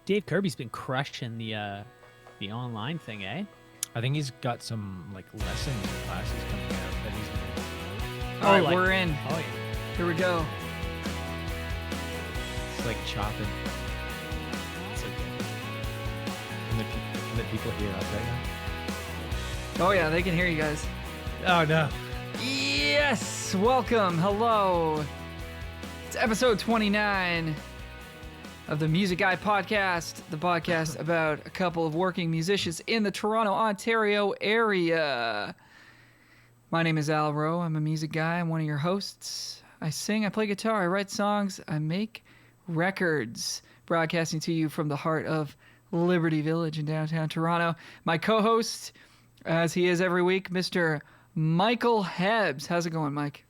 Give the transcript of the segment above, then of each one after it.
Dave Kirby's been crushing the online thing, eh? I think he's got some like lesson classes coming out that he's. All right, we're in. Oh yeah. Here we go. It's like chopping. It's okay. Can the people hear us right now? Oh yeah, they can hear you guys. Oh no. Yes, welcome, hello. It's episode 29 of the Music Guy podcast, the podcast about a couple of working musicians in the Toronto, Ontario area. My name is Al Rowe. I'm a music guy. I'm one of your hosts. I sing, I play guitar, I write songs, I make records. Broadcasting to you from the heart of Liberty Village in downtown Toronto. My co-host, as he is every week, Mr. Michael Hebbs. How's it going, Mike?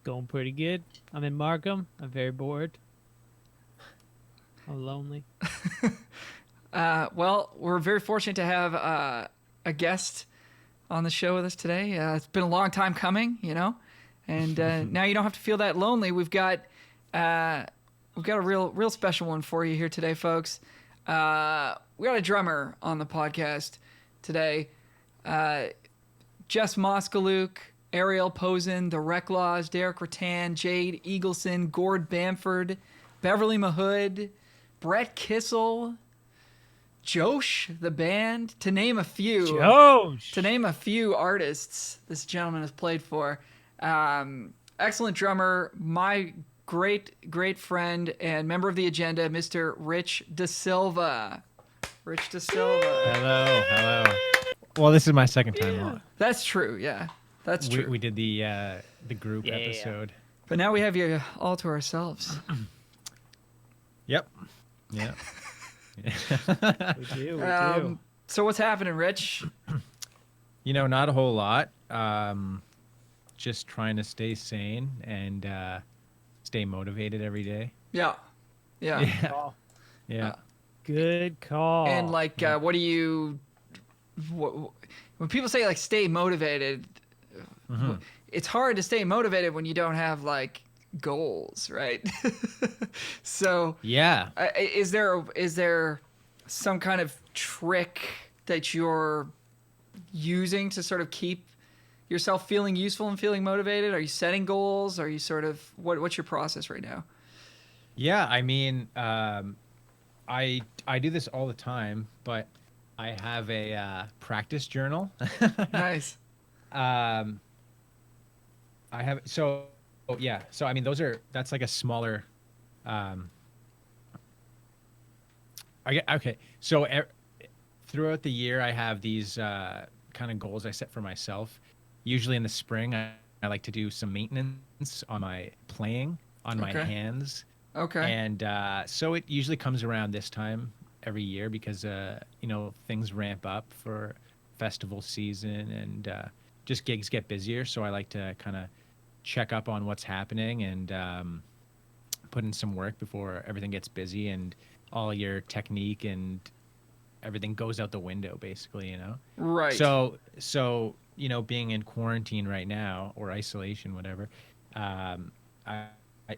Going pretty good. I'm in Markham. I'm very bored. I'm lonely. Well, we're very fortunate to have a guest on the show with us today. It's been a long time coming, you know, and now you don't have to feel that lonely. We've got a real special one for you here today, folks. We got a drummer on the podcast today. Jess Moskaluke, Ariel, Posen, the Reklaws, Deric, Ruttan, Jade, Eagleson, Gord, Bamford, Beverly Mahood, Brett Kissel, Josh, the band, to name a few. Josh! To name a few artists this gentleman has played for. Excellent drummer, my great friend and member of the agenda, Mr. Rich DaSilva. Rich DaSilva. Hello. Well, this is my second time on. That's true, yeah. That's true. We did the group episode. But now we have you all to ourselves. Yep. Yeah. We do. So what's happening, Rich? You know, not a whole lot. Just trying to stay sane and stay motivated every day. Yeah. Yeah. Good call. And like, what do you? When people say like stay motivated, it's hard to stay motivated when you don't have like goals, right? So yeah. Is there some kind of trick that you're using to sort of keep yourself feeling useful and feeling motivated? Are you setting goals? Are you sort of what's your process right now? Yeah, I mean, I do this all the time, but I have a practice journal. Nice. I have so I mean that's like a smaller so throughout the year I have these kind of goals I set for myself. Usually in the spring I like to do some maintenance on my playing on my hands. Okay. And so it usually comes around this time every year because things ramp up for festival season and just gigs get busier, so I like to kind of check up on what's happening and put in some work before everything gets busy and all your technique and everything goes out the window, basically, you know. Right. So being in quarantine right now or isolation, whatever,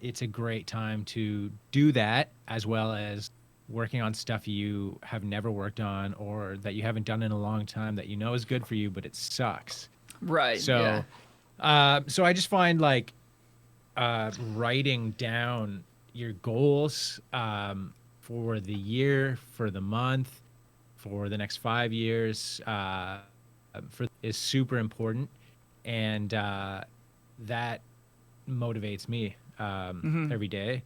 it's a great time to do that, as well as working on stuff you have never worked on or that you haven't done in a long time that you know is good for you, but it sucks. Right. So, so I just find like writing down your goals for the year, for the month, for the next 5 years, is super important, and that motivates me every day.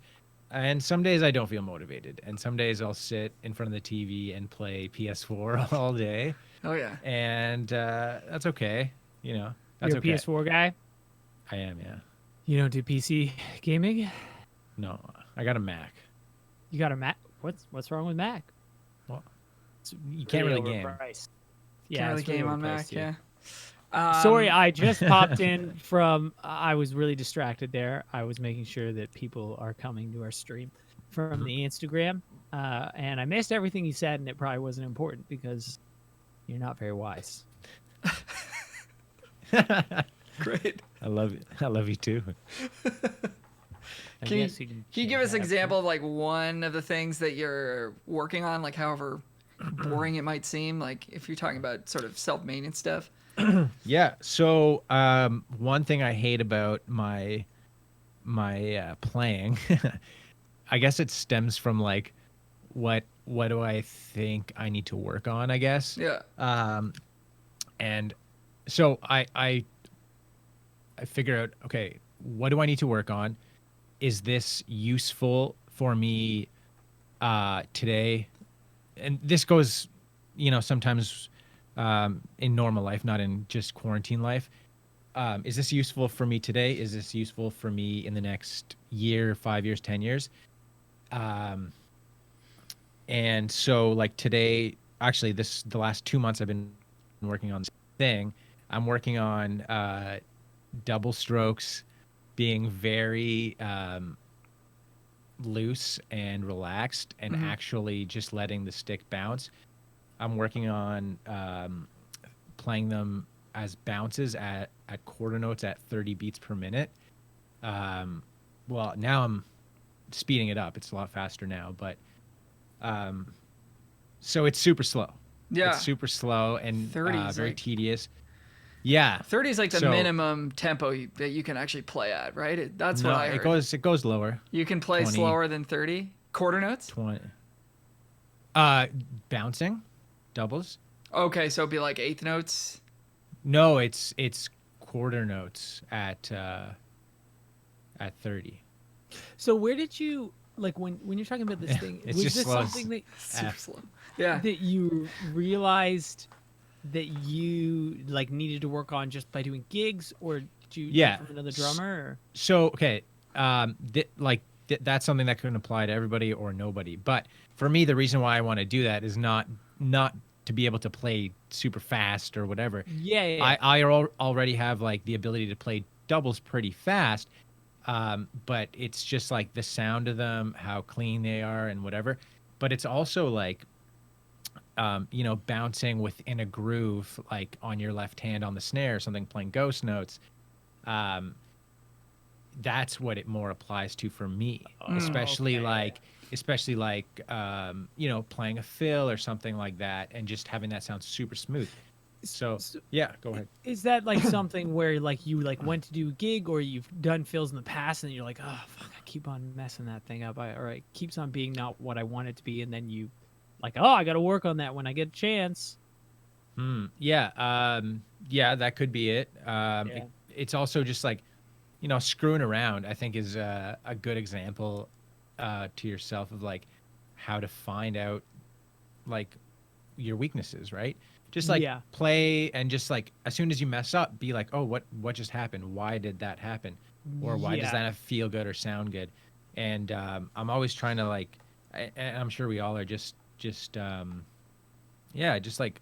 And some days I don't feel motivated, and some days I'll sit in front of the TV and play PS4 all day. Oh yeah. And that's okay. You know, that's You're a okay. PS4 guy? I am, yeah. You don't do PC gaming? No, I got a Mac. You got a Mac? What's wrong with Mac? Well, you can't really game. Yeah, Can't really it's really game on Mac. overpriced, Yeah. Sorry, I just popped in from. I was really distracted there. I was making sure that people are coming to our stream from the Instagram, and I missed everything you said, and it probably wasn't important because you're not very wise. Great. I love you too. I Can you, guess you can can you give change us an that. example of like one of the things that you're working on, like however boring it might seem, like if you're talking about sort of self-maintenance stuff? Yeah. So one thing I hate about my playing, I guess it stems from like what do I think I need to work on, I guess. Yeah. And so I figure out, okay, what do I need to work on? Is this useful for me today? And this goes, sometimes in normal life, not in just quarantine life. Is this useful for me today? Is this useful for me in the next year, 5 years, 10 years? And so like today, actually the last 2 months I've been working on this thing. I'm working on double strokes, being very loose and relaxed, and actually just letting the stick bounce. I'm working on playing them as bounces at quarter notes at 30 beats per minute. Well, now I'm speeding it up. It's a lot faster now, but so it's super slow. Yeah. It's super slow and 30 is very like- tedious. Yeah. 30 is like the So- minimum tempo that you can actually play at, right? That's what I heard. it goes lower. You can play 20. slower than 30 quarter notes. 20. Bouncing, doubles. Okay, so it'd be like eighth notes. No, it's quarter notes at 30. So where did you like when you're talking about this thing? it's Was just this slow. something that Super slow. Yeah. that you realized that you like needed to work on just by doing gigs, or did you Yeah. learn from another drummer? Or? So okay, that's something that can apply to everybody or nobody. But for me, the reason why I want to do that is not to be able to play super fast or whatever. Yeah. I already have like the ability to play doubles pretty fast, but it's just like the sound of them, how clean they are, and whatever. But it's also like, bouncing within a groove, like on your left hand on the snare or something, playing ghost notes. That's what it more applies to for me, especially like playing a fill or something like that, and just having that sound super smooth. So yeah, go ahead. Is that like something where like you like went to do a gig, or you've done fills in the past and you're like, oh fuck, I keep on messing that thing up, or it keeps on being not what I want it to be, and then you like, oh, I got to work on that when I get a chance. Yeah, that could be it. It's also just like, screwing around, I think is a good example to yourself of like how to find out like your weaknesses, right? Just like play, and just like as soon as you mess up, be like, oh, what just happened? Why did that happen? Or why does that feel good or sound good? And I'm always trying to like, and I'm sure we all are just like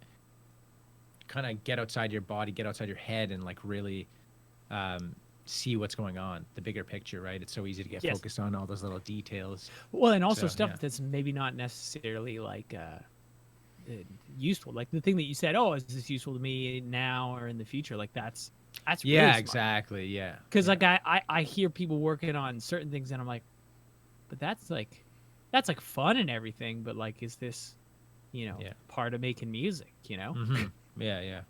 kind of get outside your body, get outside your head, and like really see what's going on, the bigger picture, right? It's so easy to get focused on all those little details. Well, and also stuff that's maybe not necessarily like useful. Like the thing that you said, oh, is this useful to me now or in the future? Like that's really smart. Exactly. Yeah. Because like I hear people working on certain things, and I'm like, but that's like fun and everything, but like, is this part of making music? Mm-hmm. Yeah.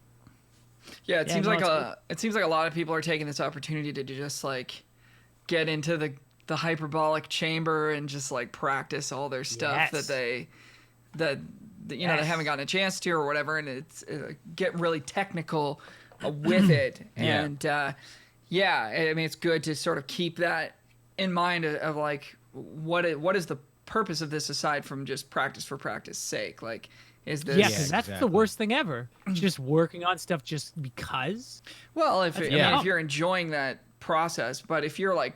Yeah, it seems like a lot of people are taking this opportunity to just like get into the hyperbolic chamber and just like practice all their stuff that they haven't gotten a chance to or whatever, and it's get really technical with it. And I mean, it's good to sort of keep that in mind of like what is the purpose of this aside from just practice for practice sake? Like, is this because that's the worst thing ever, just working on stuff just because. Well, if you're enjoying that process, but if you're like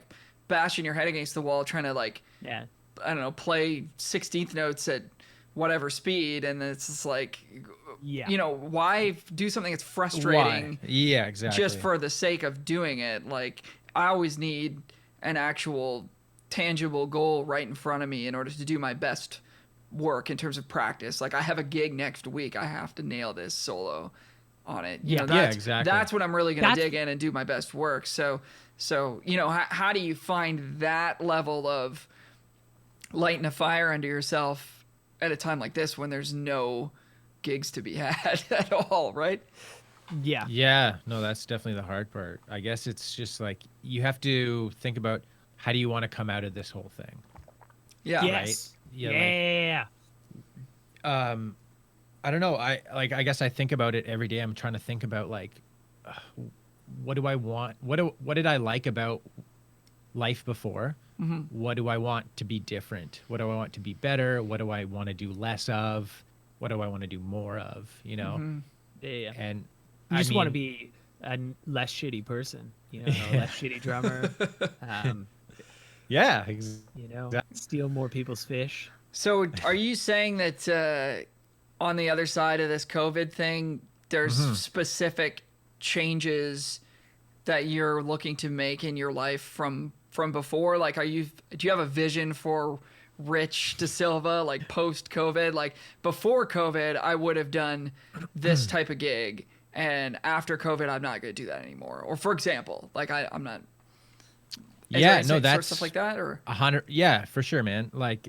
bashing your head against the wall trying to like I don't know, play 16th notes at whatever speed, and it's just like why do something that's frustrating? Why? Yeah, exactly. Just for the sake of doing it. Like, I always need an actual tangible goal right in front of me in order to do my best work in terms of practice. Like, I have a gig next week, I have to nail this solo on it. Exactly. That's what I'm really gonna dig in and do my best work. So So, how do you find that level of lighting a fire under yourself at a time like this when there's no gigs to be had at all, right? Yeah. Yeah, no, that's definitely the hard part. I guess it's just like you have to think about how do you want to come out of this whole thing. Yeah. Yes. Yeah, Yeah. I don't know. I guess I think about it every day. I'm trying to think about like what do I want? What did I like about life before? Mm-hmm. What do I want to be different? What do I want to be better? What do I want to do less of? What do I want to do more of? Mm-hmm. Yeah. And You just want to mean, be a less shitty person, a less shitty drummer. yeah, Steal more people's fish. So are you saying that on the other side of this COVID thing, there's specific changes that you're looking to make in your life from before? Like, do you have a vision for Rich DaSilva, like post COVID? Like before COVID, I would have done this type of gig, and after COVID, I'm not going to do that anymore. Or for example, like I'm not. yeah, no, sort of that's stuff like that, or 100. Yeah, for sure, man. Like,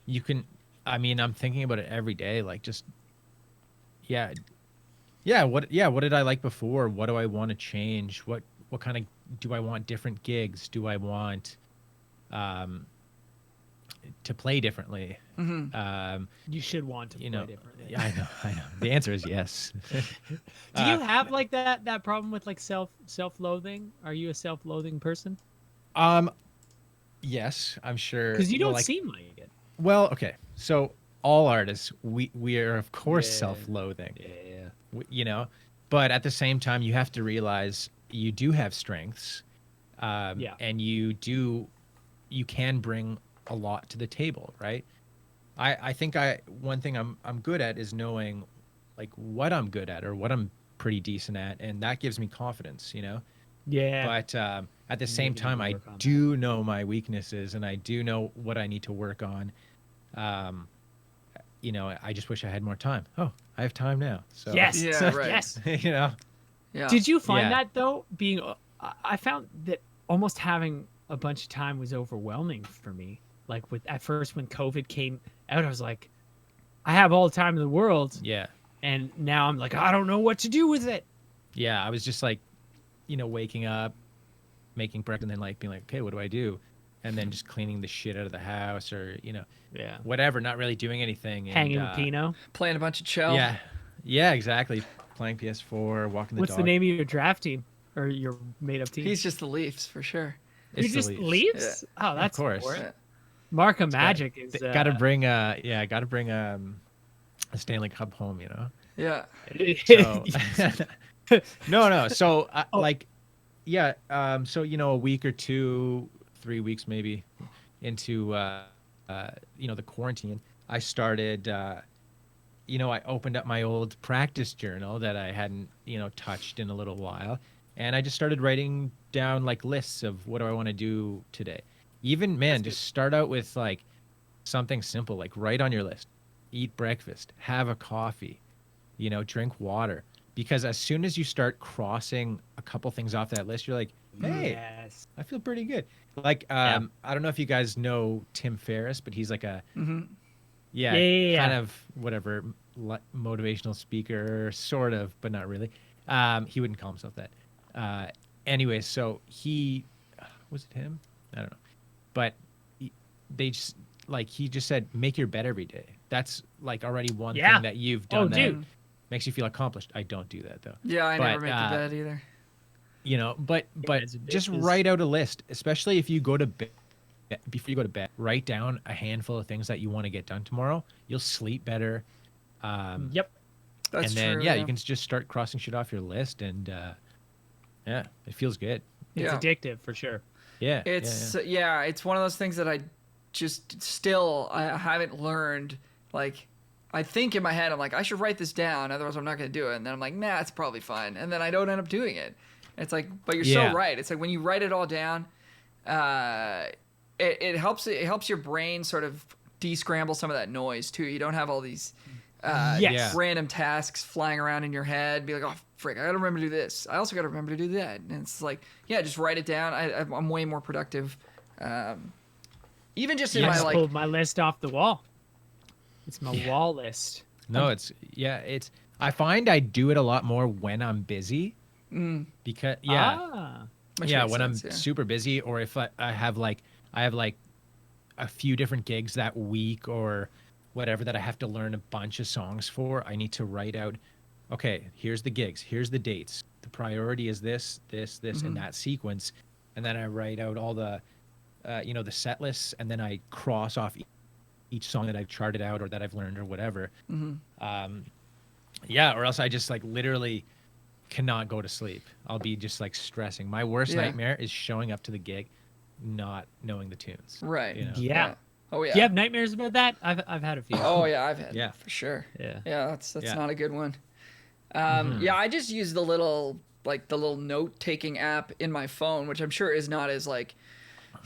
you can. I mean, I'm thinking about it every day. Like, just yeah. What did I like before? What do I want to change? What kind of do I want different gigs? Do I want to play differently? You should want to play differently. Yeah, I know. The answer is yes. Do you have like that problem with like self-loathing? Are you a self-loathing person? Yes, I'm sure. Because you don't like, seem like it. Well, okay. So all artists, we are of course self-loathing. Yeah. But at the same time, you have to realize you do have strengths, and you can bring a lot to the table, right? I think one thing I'm good at is knowing like what I'm good at or what I'm pretty decent at, and that gives me confidence, Yeah. But at the same Maybe time, you I work on do know my weaknesses, and I do know what I need to work on. I just wish I had more time. Oh, I have time now. So Yes. Yeah, right. Yes. yeah. Did you find Yeah. that though? I found that almost having a bunch of time was overwhelming for me. Like at first when COVID came out, I was like, I have all the time in the world, yeah. and now I'm like, I don't know what to do with it. Yeah, I was just like, waking up, making breakfast, and then like being like, okay, what do I do? And then just cleaning the shit out of the house, or Yeah. whatever, not really doing anything. Hanging and, with Pino. Playing a bunch of shell. Yeah, exactly. Playing PS4, walking the What's dog. the name of your draft team or your made-up team? He's just the Leafs for sure. You It's the just Leafs. leaves? Oh, that's Of course. boring. Yeah. Markham Magic is. Gotta bring a Stanley Cup home. Yeah. So no. So so a week or 2, 3 weeks maybe into the quarantine, I started I opened up my old practice journal that I hadn't touched in a little while, and I just started writing down like lists of what do I want to do today. Even just start out with like something simple, like write on your list, eat breakfast, have a coffee, drink water. Because as soon as you start crossing a couple things off that list, you're like, hey, Yes. I feel pretty good. Like, I don't know if you guys know Tim Ferriss, but he's like a, kind of whatever, motivational speaker, sort of, but not really. He wouldn't call himself that. Anyway, so was it him? I don't know. But he just said, make your bed every day. That's like already one thing that you've done that makes you feel accomplished. I don't do that though. Yeah, I never make the bed either. But just write out a list, especially if you go to bed. Before you go to bed, write down a handful of things that you want to get done tomorrow. You'll sleep better. Yep. That's and then true, you can just start crossing shit off your list, and it feels good. It's addictive for sure. Yeah. It's one of those things that I just still I haven't learned. Like, I think in my head I'm like, I should write this down, otherwise I'm not going to do it. And then I'm like, nah, it's probably fine. And then I don't end up doing it. It's like, but you're so right. It's like when you write it all down, it helps your brain sort of de-scramble some of that noise too. You don't have all these random tasks flying around in your head. Be like, oh frick, I gotta remember to do this. I also gotta remember to do that. And it's like, yeah, just write it down. I'm way more productive. Even just in I my just like, pulled my list off the wall. It's my wall list. No, I find I do it a lot more when I'm busy. Because which when makes I'm sense, super busy, or if I have like a few different gigs that week or whatever that I have to learn a bunch of songs for, I need to write out, okay, here's the gigs, here's the dates, the priority is this, and that sequence, and then I write out all the the set lists, and then I cross off each song that I've charted out or that I've learned or whatever. Or else I just like literally cannot go to sleep. I'll be just like stressing. My worst nightmare is showing up to the gig not knowing the tunes. right. You know? Yeah. Oh yeah. Do you have nightmares about that? I've had a few. Oh yeah, I've had for sure. Yeah. That's not a good one. I just use the little note taking app in my phone, which I'm sure is not as like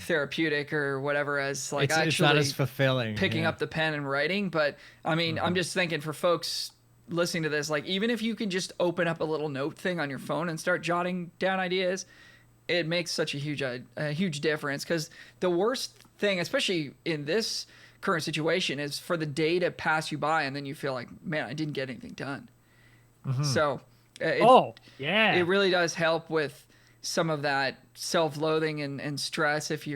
therapeutic or whatever as like it's not as fulfilling picking up the pen and writing. But I mean, I'm just thinking for folks listening to this, like even if you can just open up a little note thing on your phone and start jotting down ideas, it makes such a huge difference. Because the worst thing, especially in this current situation, is for the day to pass you by and then you feel like, man, I didn't get anything done. So it really does help with some of that self-loathing and stress if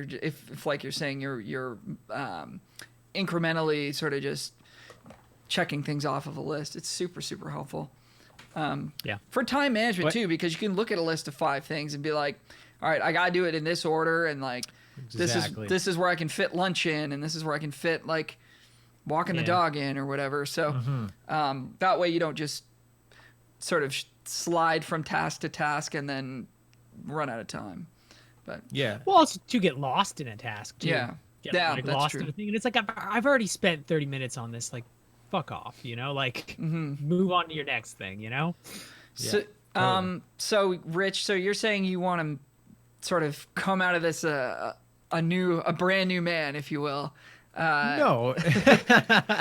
like you're saying you're incrementally sort of just checking things off of a list. It's super, super helpful. For time management too, because you can look at a list of 5 things and be like, all right, I gotta do it in this order, and like this is where I can fit lunch in, and this is where I can fit like walking the dog in or whatever. So that way you don't just sort of slide from task to task and then run out of time. But well, also to get lost in a task too. Get that's lost true. in a thing, and it's like I've already spent 30 minutes on this. Like, fuck off, like move on to your next thing, So so Rich, so you're saying you want to sort of come out of this a brand new man, if you will. No.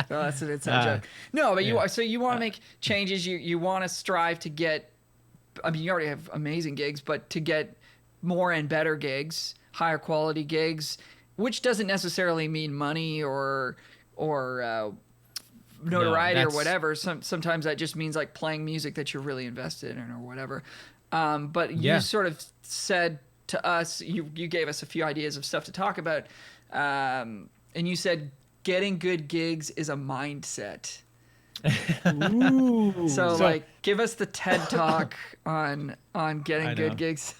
That's an inside joke. No, but you want to make changes. You want to strive to get. I mean, you already have amazing gigs, but to get more and better gigs, higher quality gigs, which doesn't necessarily mean money or notoriety or whatever. Sometimes that just means like playing music that you're really invested in or whatever. But you sort of said to us, you gave us a few ideas of stuff to talk about, and you said getting good gigs is a mindset. Ooh. So like, give us the TED talk on getting good gigs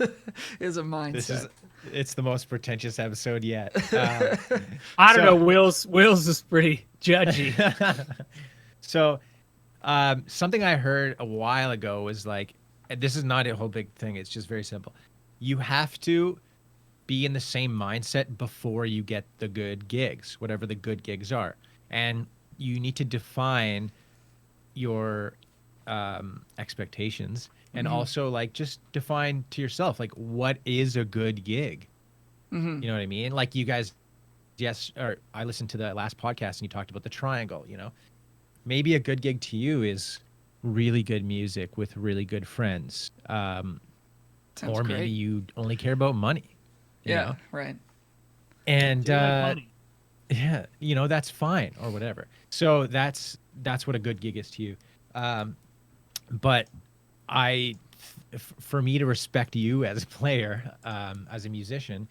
is a mindset. It's the most pretentious episode yet. I don't know. Will's is pretty judgy. So something I heard a while ago was like, and this is not a whole big thing. It's just very simple. You have to be in the same mindset before you get the good gigs, whatever the good gigs are. And you need to define your expectations, and also like just define to yourself, like, what is a good gig? You know what I mean? Like you guys, or I listened to the last podcast and you talked about the triangle, maybe a good gig to you is really good music with really good friends. Or maybe you only care about money. You know? Right. And Like that's fine or whatever. So that's what a good gig is to you. But for me to respect you as a player, as a musician,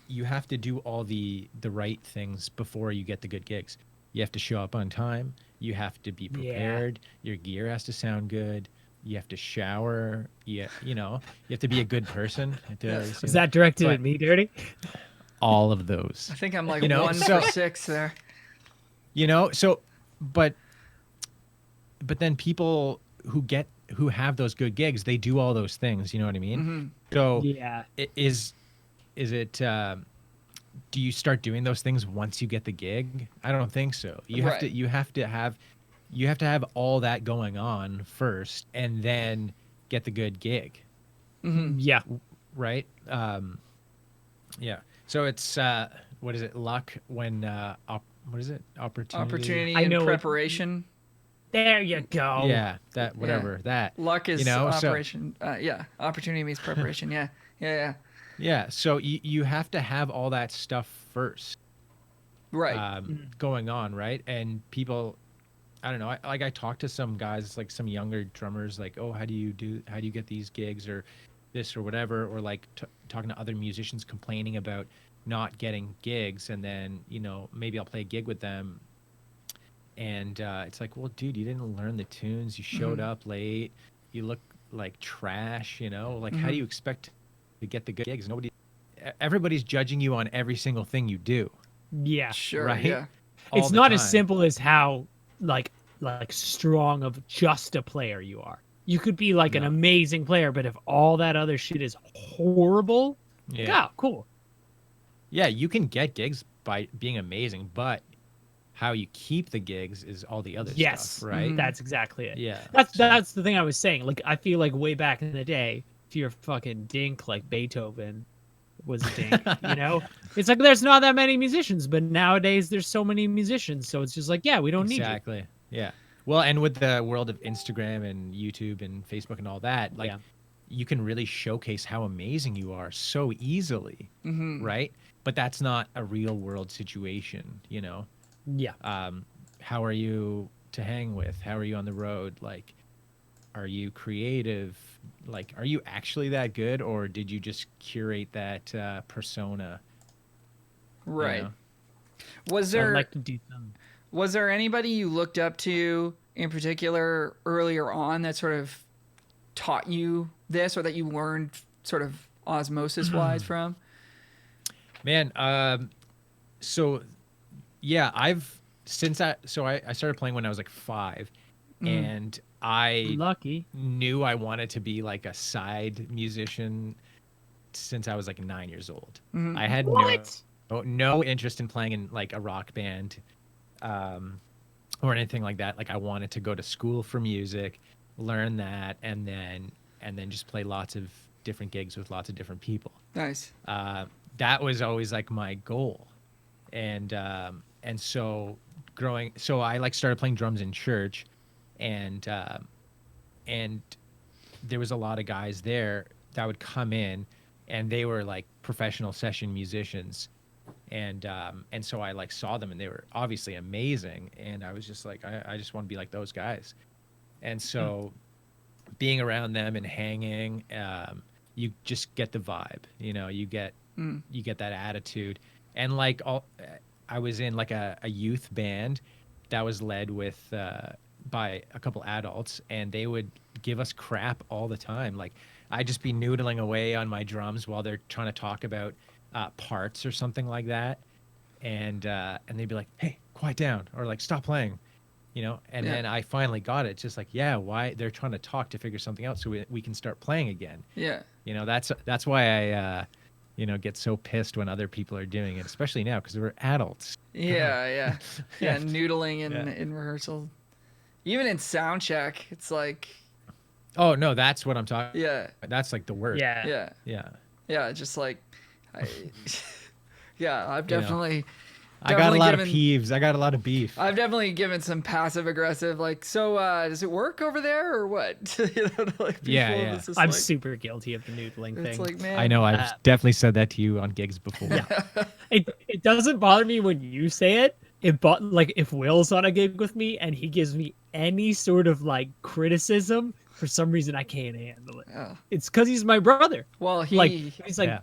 you have to do all the right things before you get the good gigs. You have to show up on time. You have to be prepared. Your gear has to sound good. You have to shower. You have to be a good person. Is that directed at me, Dirty? All of those. I think I'm like 1 for 6 there. But then people who have those good gigs, they do all those things. You know what I mean? So is it? Do you start doing those things once you get the gig? I don't think so. You have to have all that going on first, and then get the good gig. Yeah. Right. So it's what is it? Luck when what is it? Opportunity. And preparation. There you go. Yeah, that whatever that. Luck is So operation. Opportunity means preparation. Yeah. yeah, so you have to have all that stuff first. Right. Going on, right? And people, I don't know, I talked to some guys, like some younger drummers, like, oh, how do you get these gigs or this or whatever, or like talking to other musicians complaining about not getting gigs, and then maybe I'll play a gig with them, and it's like, well, dude, you didn't learn the tunes, you showed up late, you look like trash, like how do you expect to get the good gigs? Everybody's judging you on every single thing you do. Yeah. Sure. Right? Yeah. All It's the not as time. simple as how like strong of just a player you are. You could be like an No. amazing player, but if all that other shit is horrible, Yeah. cool. Yeah, you can get gigs by being amazing, but how you keep the gigs is all the other Yes, stuff, right? That's exactly it. Yeah. That's the thing I was saying. Like, I feel like way back in the day, if you're a fucking dink like Beethoven was a dink, it's like there's not that many musicians, but nowadays there's so many musicians, so it's just like, yeah, we don't need you. Exactly. Yeah. Well, and with the world of Instagram and YouTube and Facebook and all that, like you can really showcase how amazing you are so easily, right? But that's not a real world situation, Yeah. How are you to hang with? How are you on the road? Like, are you creative? Like, are you actually that good, or did you just curate that persona? Right. You know? Was I'd there like to do some. was there anybody you looked up to in particular earlier on that sort of taught you this, or that you learned sort of osmosis wise from? Man, so yeah, I started playing when I was like 5, and I Lucky. knew I wanted to be like a side musician since I was like 9 years old. I had no interest in playing in like a rock band, or anything like that. Like, I wanted to go to school for music, learn that, and then just play lots of different gigs with lots of different people. Nice. That was always like my goal, and so I like started playing drums in church, and there was a lot of guys there that would come in, and they were like professional session musicians, and so I like saw them, and they were obviously amazing, and I was just like, I just want to be like those guys, and so being around them and hanging, you just get the vibe, you get that attitude, and like I was in like a youth band that was led with by a couple adults, and they would give us crap all the time. Like, I'd just be noodling away on my drums while they're trying to talk about parts or something like that, and they'd be like, "Hey, quiet down," or like, "Stop playing," And then I finally got it. Just like, yeah, why they're trying to talk to figure something out so we can start playing again. Yeah. That's why I get so pissed when other people are doing it, especially now because we're adults. Yeah. Noodling in rehearsal, even in sound check, it's like. Oh no, that's what I'm talking. Yeah. That's like the worst. Yeah. Yeah. Just like, I've definitely. I got a lot of peeves. I got a lot of beef. I've definitely given some passive aggressive, like, so does it work over there or what? Yeah. I'm super guilty of the noodling thing. It's like, man. I know. I've definitely said that to you on gigs before. Yeah. It doesn't bother me when you say it. Like, if Will's on a gig with me and he gives me any sort of like criticism, for some reason I can't handle it. Yeah. It's because he's my brother. Well, he's like. Yeah.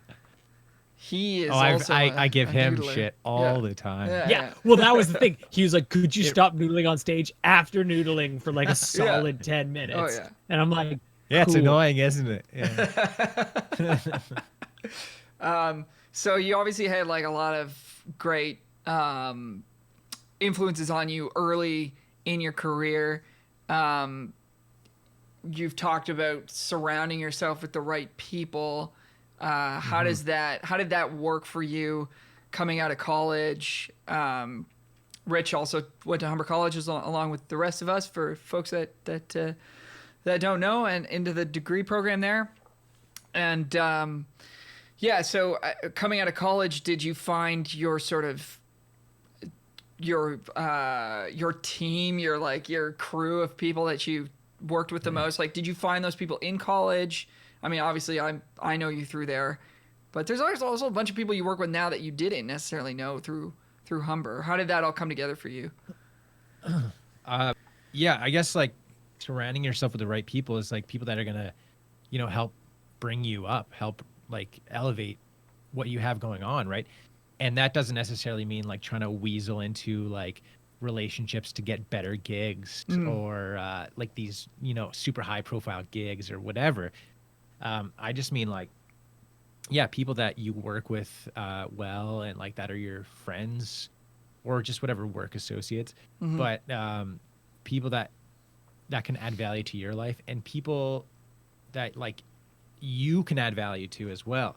He is. I give him noodler. shit all the time. Yeah. Well, that was the thing. He was like, "Could you stop noodling on stage after noodling for like a solid 10 minutes?" Oh, yeah. And I'm like, yeah, it's cool. annoying, isn't it? Yeah. So you obviously had like a lot of great influences on you early in your career. You've talked about surrounding yourself with the right people. How did that work for you coming out of college? Rich also went to Humber College along with the rest of us, for folks that don't know, and into the degree program there. And so coming out of college, did you find your sort of your team, your crew of people that you worked with the most? Like, did you find those people in college? I mean, obviously, I know you through there, but there's also a bunch of people you work with now that you didn't necessarily know through Humber. How did that all come together for you? Yeah, I guess like surrounding yourself with the right people is like people that are gonna, help bring you up, help like elevate what you have going on, right? And that doesn't necessarily mean like trying to weasel into like relationships to get better gigs or like these, super high profile gigs or whatever. I just mean like, yeah, people that you work with well and like that are your friends or just whatever work associates, but people that can add value to your life and people that like you can add value to as well.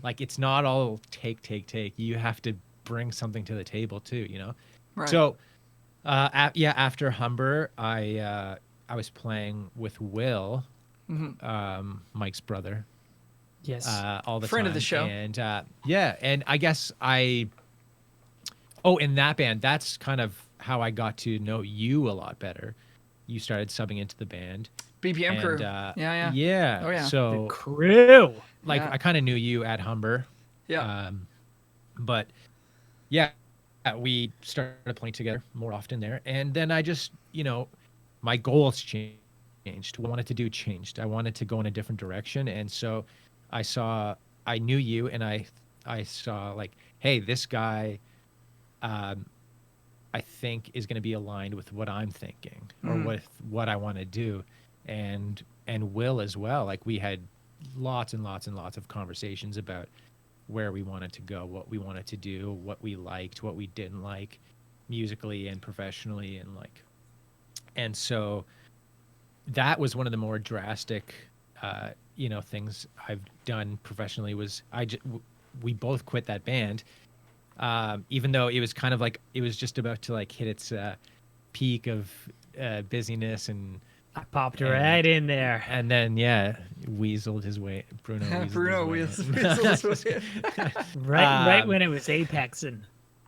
Like it's not all take. You have to bring something to the table too, Right. So after Humber, I was playing with Will, Mike's brother. Yes. All the Friend time. of the show. And and I guess in that band, that's kind of how I got to know you a lot better. You started subbing into the band. BPM crew. Yeah. Oh, yeah. So Crew. like Yeah. I kind of knew you at Humber. Yeah. But yeah, we started playing together more often there. And then I just, my goals changed. What I wanted to do changed. I wanted to go in a different direction. And so I knew you and I saw like, hey, this guy, I think is going to be aligned with what I'm thinking or with what I want to do. And Will as well. Like we had lots and lots and lots of conversations about where we wanted to go, what we wanted to do, what we liked, what we didn't like musically and professionally. And so that was one of the more drastic, things I've done professionally was we both quit that band. Even though it was kind of like, it was just about to like hit its peak of busyness and I popped right in there. And then, weaseled his way. Bruno weaseled his way. Right when it was apexing.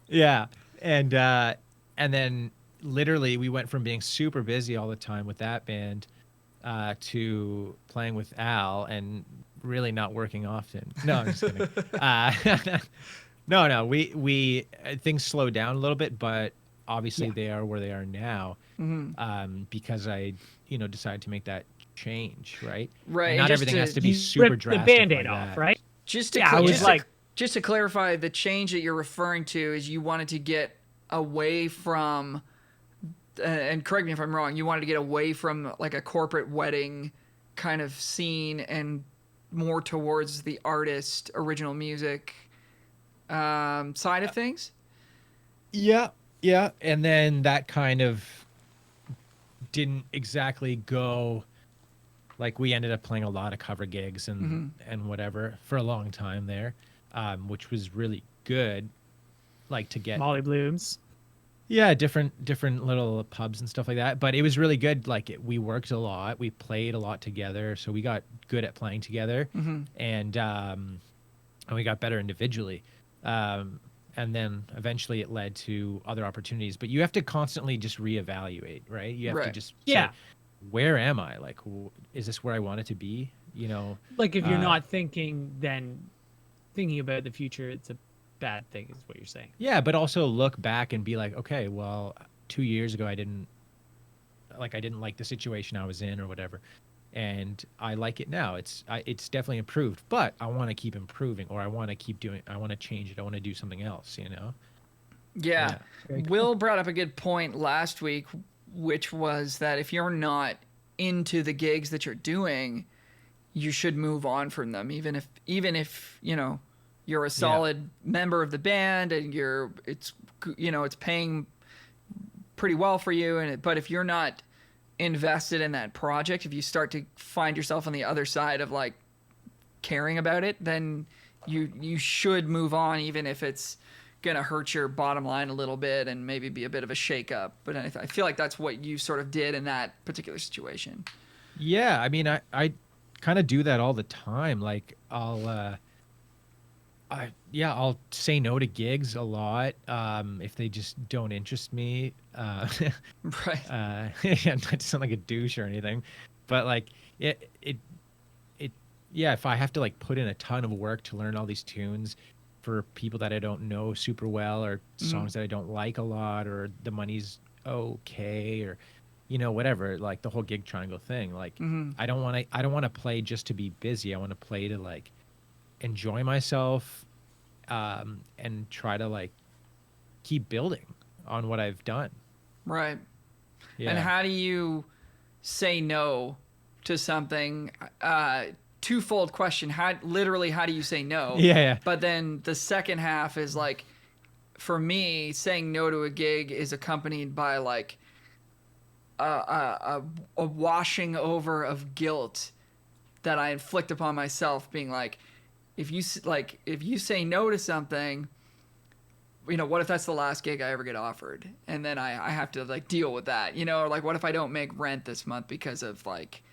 Yeah. And then literally we went from being super busy all the time with that band to playing with Al and really not working often. No, I'm just kidding. No. We things slowed down a little bit, but obviously they are where they are now because I, decided to make that change, right? Right. And not Just everything to- has to be You super ripped drastic. the Band-Aid like off, that. right? Just to Yeah, I cl- was just like- to, just to clarify, the change that you're referring to is you wanted to get away from, and correct me if I'm wrong, you wanted to get away from like a corporate wedding kind of scene and more towards the artist, original music side of things. Yeah. And then that kind of didn't exactly go. Like we ended up playing a lot of cover gigs and whatever for a long time there, which was really good. Like to get Molly Blooms. Yeah, different little pubs and stuff like that. But it was really good. Like we worked a lot, we played a lot together, so we got good at playing together, and we got better individually. And then eventually it led to other opportunities. But you have to constantly just reevaluate, right? You have to just say, where am I? Like, is this where I want it to be? Like if you're not thinking, then thinking about the future, it's a bad thing, is what you're saying. Yeah, but also look back and be like, okay, well, 2 years ago I didn't like the situation I was in or whatever, and I like it now. It's definitely improved, but I want to keep improving, or I want to keep doing. I want to change it. I want to do something else. Yeah. Will brought up a good point last week, which was that if you're not into the gigs that you're doing, you should move on from them, even if you're a solid member of the band and it's paying pretty well for you, but if you're not invested in that project, if you start to find yourself on the other side of like caring about it, then you should move on, even if it's gonna hurt your bottom line a little bit and maybe be a bit of a shake up. But I feel like that's what you sort of did in that particular situation. Yeah, I mean, I kind of do that all the time. Like I'll I'll say no to gigs a lot if they just don't interest me. Right. Yeah, not to sound like a douche or anything, but like it yeah, if I have to like put in a ton of work to learn all these tunes for people that I don't know super well, or songs that I don't like a lot, or the money's okay, or whatever, like the whole gig triangle thing, like I don't want to play just to be busy. I want to play to like enjoy myself, and try to like keep building on what I've done. Right. Yeah. And how do you say no to something? Twofold question. How do you say no? Yeah. But then the second half is like, for me, saying no to a gig is accompanied by like a washing over of guilt that I inflict upon myself, being like, if you say no to something, what if that's the last gig I ever get offered, and then I have to like deal with that, or like, what if I don't make rent this month because of like,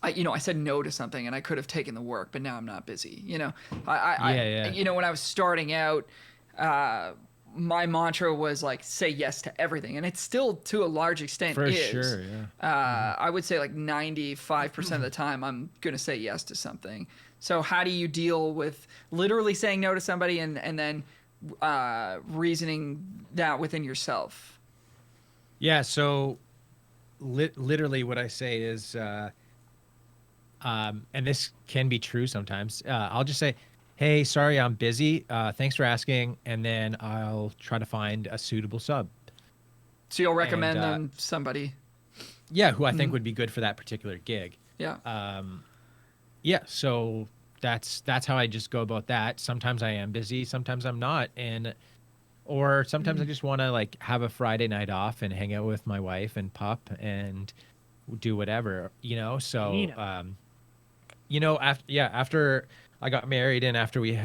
I said no to something and I could have taken the work, but now I'm not busy. When I was starting out, my mantra was like, say yes to everything. And it's still to a large extent For is. sure, yeah. I would say like 95% of the time I'm going to say yes to something. So how do you deal with literally saying no to somebody and then reasoning that within yourself? Yeah, so literally what I say is, and this can be true sometimes, I'll just say, hey, sorry, I'm busy. Thanks for asking. And then I'll try to find a suitable sub. So you'll recommend them somebody? Yeah, who I think would be good for that particular gig. Yeah. Yeah, so that's how I just go about that. Sometimes I am busy, sometimes I'm not. Or sometimes I just want to like have a Friday night off and hang out with my wife and pup and do whatever, So, after I got married and after we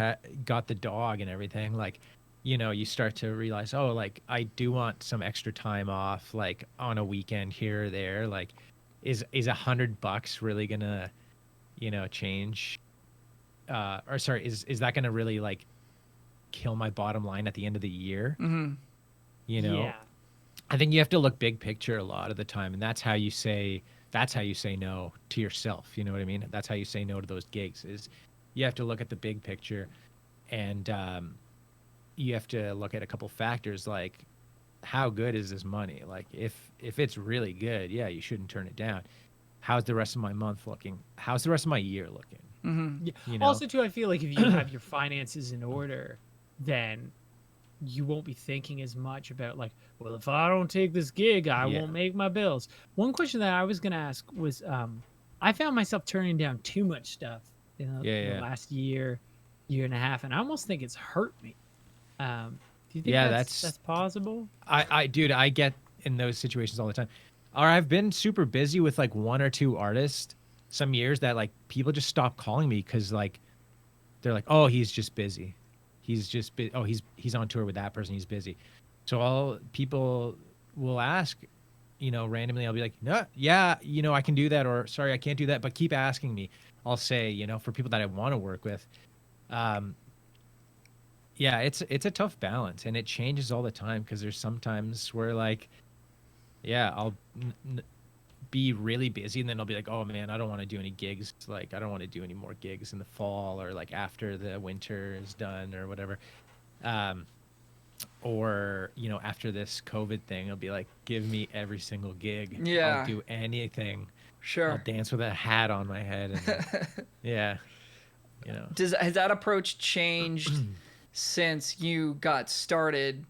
got the dog and everything, like, you start to realize, oh, like I do want some extra time off, like on a weekend here or there. Like, is $100 really gonna, change? Is that gonna really like kill my bottom line at the end of the year? Mm-hmm. Yeah. I think you have to look big picture a lot of the time, and that's how you say no to yourself. You know what I mean? That's how you say no to those gigs. Is you have to look at the big picture, and you have to look at a couple factors like how good is this money? Like if it's really good, yeah, you shouldn't turn it down. How's the rest of my month looking? How's the rest of my year looking? Mm-hmm. Yeah. Also, too, I feel like if you have your finances in order, then you won't be thinking as much about like, well, if I don't take this gig, I won't make my bills. One question that I was going to ask was, I found myself turning down too much stuff in the last year and a half, and I almost think it's hurt me. Do you think that's possible? Dude, I get in those situations all the time. Or I've been super busy with like one or two artists some years that like people just stop calling me because like they're like, oh, he's just busy. He's just oh, he's on tour with that person. He's busy. So all people will ask, randomly. I'll be like, no, yeah, I can do that, or sorry, I can't do that. But keep asking me. I'll say, for people that I want to work with. Yeah, it's a tough balance, and it changes all the time because there's sometimes where like, yeah, I'll be really busy, and then I'll be like, oh man, I don't want to do any gigs. Like I don't want to do any more gigs in the fall or like after the winter is done or whatever. Or after this COVID thing, I'll be like, give me every single gig. Yeah, I'll do anything. Sure. I'll dance with a hat on my head. And, yeah. Has that approach changed since you got started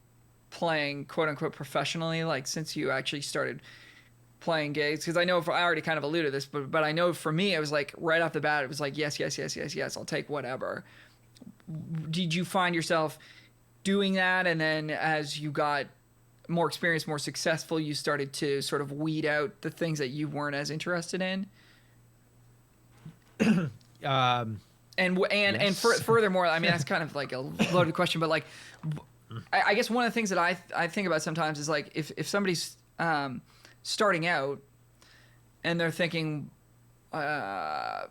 playing quote unquote professionally? Like since you actually started playing gigs? Because I know I already kind of alluded to this, but I know for me it was like right off the bat it was like yes, I'll take whatever. Did you find yourself doing that, and then as you got more experience, more successful, you started to sort of weed out the things that you weren't as interested in? And furthermore, I mean that's kind of like a loaded question, but like I guess one of the things that I think about sometimes is like if somebody's starting out and they're thinking, how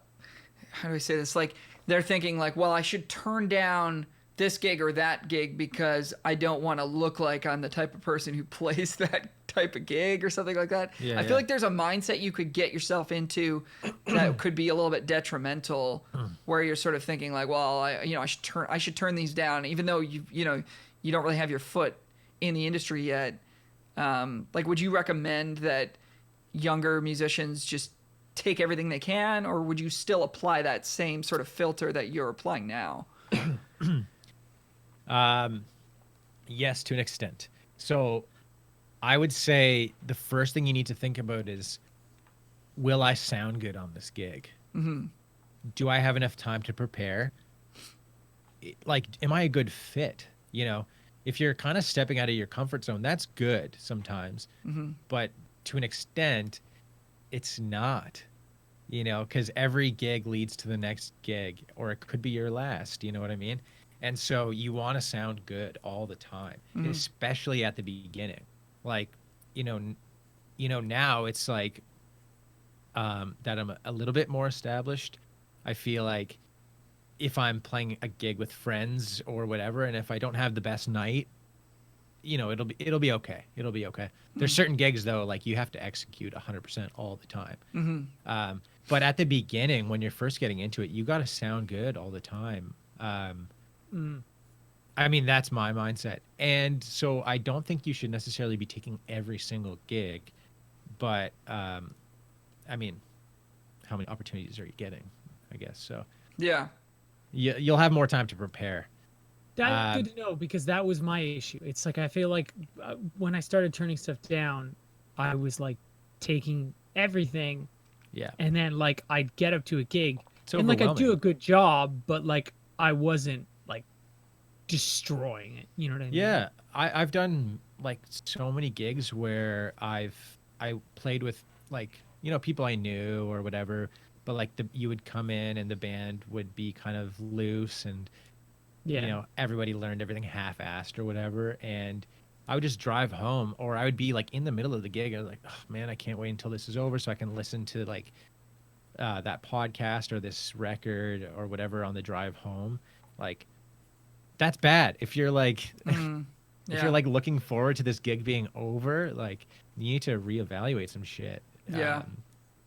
do I say this? Like they're thinking like, well, I should turn down this gig or that gig because I don't want to look like I'm the type of person who plays that type of gig or something like that. Yeah, I feel like there's a mindset you could get yourself into that could be a little bit detrimental, where you're sort of thinking like, well, I should turn these down, even though you don't really have your foot in the industry yet. Like, would you recommend that younger musicians just take everything they can, or would you still apply that same sort of filter that you're applying now? Yes, to an extent. So I would say the first thing you need to think about is, will I sound good on this gig? Mm-hmm. Do I have enough time to prepare? Like, am I a good fit? You know, if you're kind of stepping out of your comfort zone, that's good sometimes. Mm-hmm. But to an extent, it's not, you know, because every gig leads to the next gig, or it could be your last, you know what I mean? And so you want to sound good all the time, especially at the beginning. Like, now it's like that I'm a little bit more established. I feel like if I'm playing a gig with friends or whatever, and if I don't have the best night, it'll be okay. It'll be okay. There's certain gigs though, like you have to execute 100% all the time. Mm-hmm. But at the beginning, when you're first getting into it, you got to sound good all the time. I mean, that's my mindset. And so I don't think you should necessarily be taking every single gig, but I mean, how many opportunities are you getting, I guess? So Yeah. you'll have more time to prepare. That's good to know, because that was my issue. It's like, I feel like when I started turning stuff down, I was like taking everything. Yeah. And then like I'd get up to a gig It's and like I'd do overwhelming. a good job, but like I wasn't like destroying it. You know what I mean? Yeah, I've done like so many gigs where I played with like people I knew or whatever, but like you would come in and the band would be kind of loose, and Yeah. everybody learned everything half-assed or whatever, and I would just drive home, or I would be like in the middle of the gig. I was like, oh man, I can't wait until this is over so I can listen to like that podcast or this record or whatever on the drive home. Like, that's bad. If you're like, if you're like looking forward to this gig being over, like you need to reevaluate some shit. Yeah.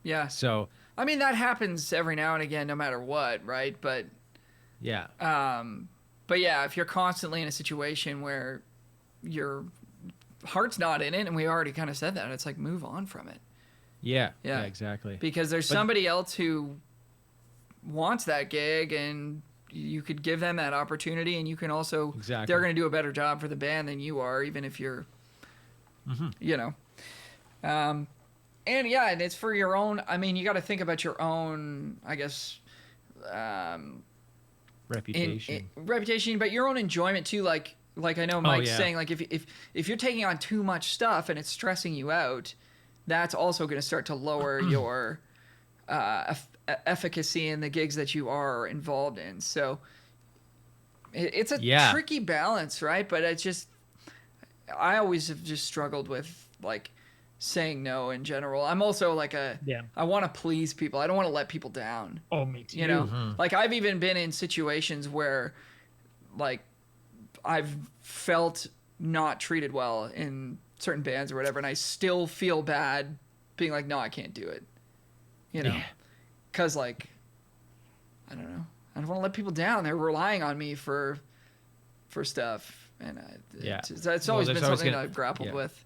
Yeah. So, I mean, that happens every now and again, no matter what, right? But yeah. But yeah, if you're constantly in a situation where your heart's not in it, and we already kind of said that, it's like, move on from it. Yeah. Yeah. Yeah, exactly. Because there's somebody else who wants that gig, and you could give them that opportunity, and you can also, Exactly. they're going to do a better job for the band than you are, even if you're, and yeah, and it's for your own, I mean, you got to think about your own, I guess, Reputation. reputation, but your own enjoyment too. Like I know Mike's yeah. saying, like if you're taking on too much stuff and it's stressing you out, that's also going to start to lower your efficacy in the gigs that you are involved in. So it's a tricky balance, right? But it's just, I always have just struggled with like saying no in general. I'm also like I want to please people. I don't want to let people down. Oh, me too. You know, like I've even been in situations where like I've felt not treated well in certain bands or whatever, and I still feel bad being like, no, I can't do it. You know, because like, I don't know. I don't want to let people down. They're relying on me for stuff, and it's always been something that I've grappled with.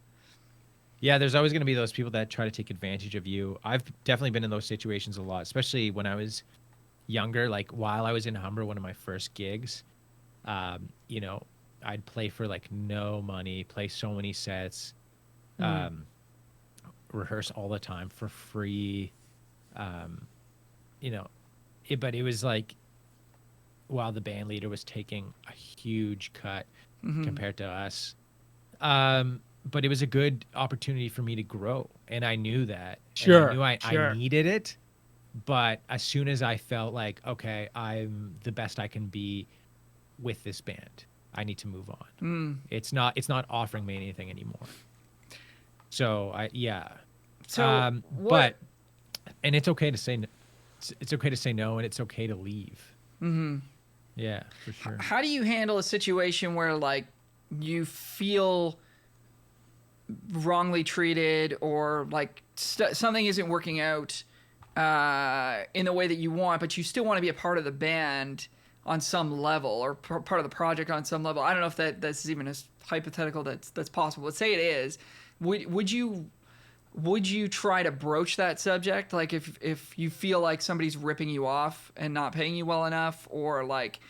Yeah, there's always going to be those people that try to take advantage of you. I've definitely been in those situations a lot, especially when I was younger. Like while I was in Humber, one of my first gigs, I'd play for like no money, play so many sets, rehearse all the time for free. But it was like, while the band leader was taking a huge cut compared to us. But it was a good opportunity for me to grow, and I knew that. Sure. And I knew I needed it, but as soon as I felt like, okay, I'm the best I can be with this band, I need to move on. It's not offering me anything anymore. So but and it's okay to say no, and it's okay to leave. Yeah, for sure. How do you handle a situation where like you feel wrongly treated or like something isn't working out in the way that you want, but you still want to be a part of the band on some level or part of the project on some level? I don't know if that's even a hypothetical that's possible. Let's say it is. Would you try to broach that subject? Like if you feel like somebody's ripping you off and not paying you well enough, or like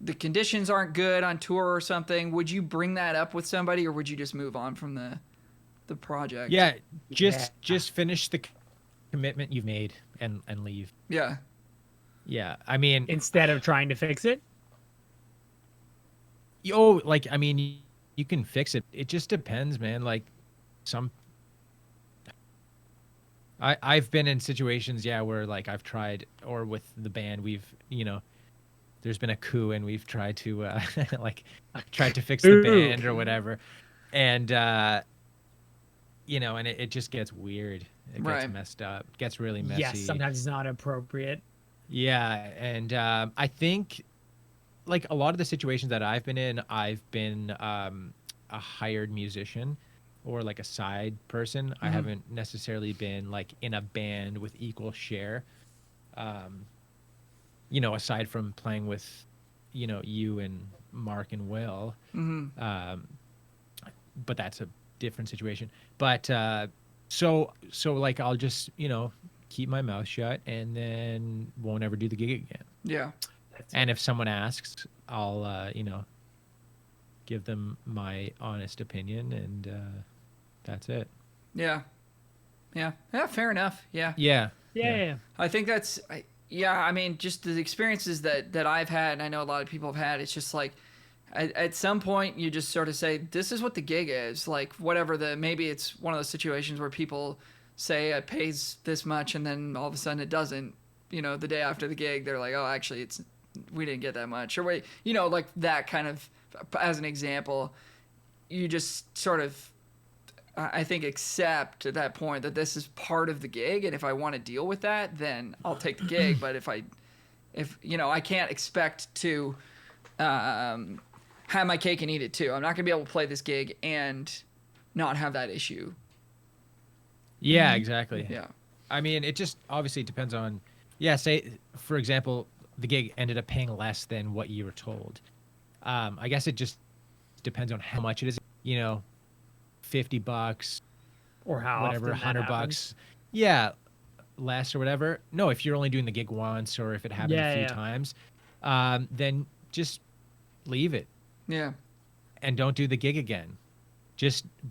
the conditions aren't good on tour or something, would you bring that up with somebody, or would you just move on from the project? Yeah, just finish the commitment you've made and leave. Yeah. Yeah, I mean, Instead of trying to fix it. I mean, you can fix it. It just depends, man. Like I've been in situations, where like I've tried, or with the band, we've, there's been a coup and we've tried to tried to fix the band or whatever, and and it just gets weird. It gets messed up. It gets really messy. Yes, sometimes it's not appropriate. Yeah, and I think like a lot of the situations that I've been in, I've been a hired musician or like a side person. I haven't necessarily been like in a band with equal share. Aside from playing with, you and Mark and Will. But that's a different situation. But so like I'll just, keep my mouth shut and then won't ever do the gig again. Yeah. And if someone asks, I'll give them my honest opinion, and that's it. Yeah. Fair enough. Yeah. Yeah. I think that's I mean, just the experiences that I've had, and I know a lot of people have had, it's just like at some point you just sort of say, this is what the gig is, like whatever maybe it's one of those situations where people say it pays this much and then all of a sudden it doesn't, the day after the gig they're like, oh, actually we didn't get that much, or wait, like that kind of, as an example. You just sort of, I think, accept at that point that this is part of the gig, and if I want to deal with that, then I'll take the gig. But if I can't expect to have my cake and eat it too. I'm not gonna be able to play this gig and not have that issue. Yeah, exactly. Yeah. I mean, it just obviously depends on, say, for example, the gig ended up paying less than what you were told. I guess it just depends on how much it is, $50 Or how whatever, often that $100. happens. Yeah, less or whatever. No, if you're only doing the gig once, or if it happened a few times, then just leave it. Yeah. And don't do the gig again.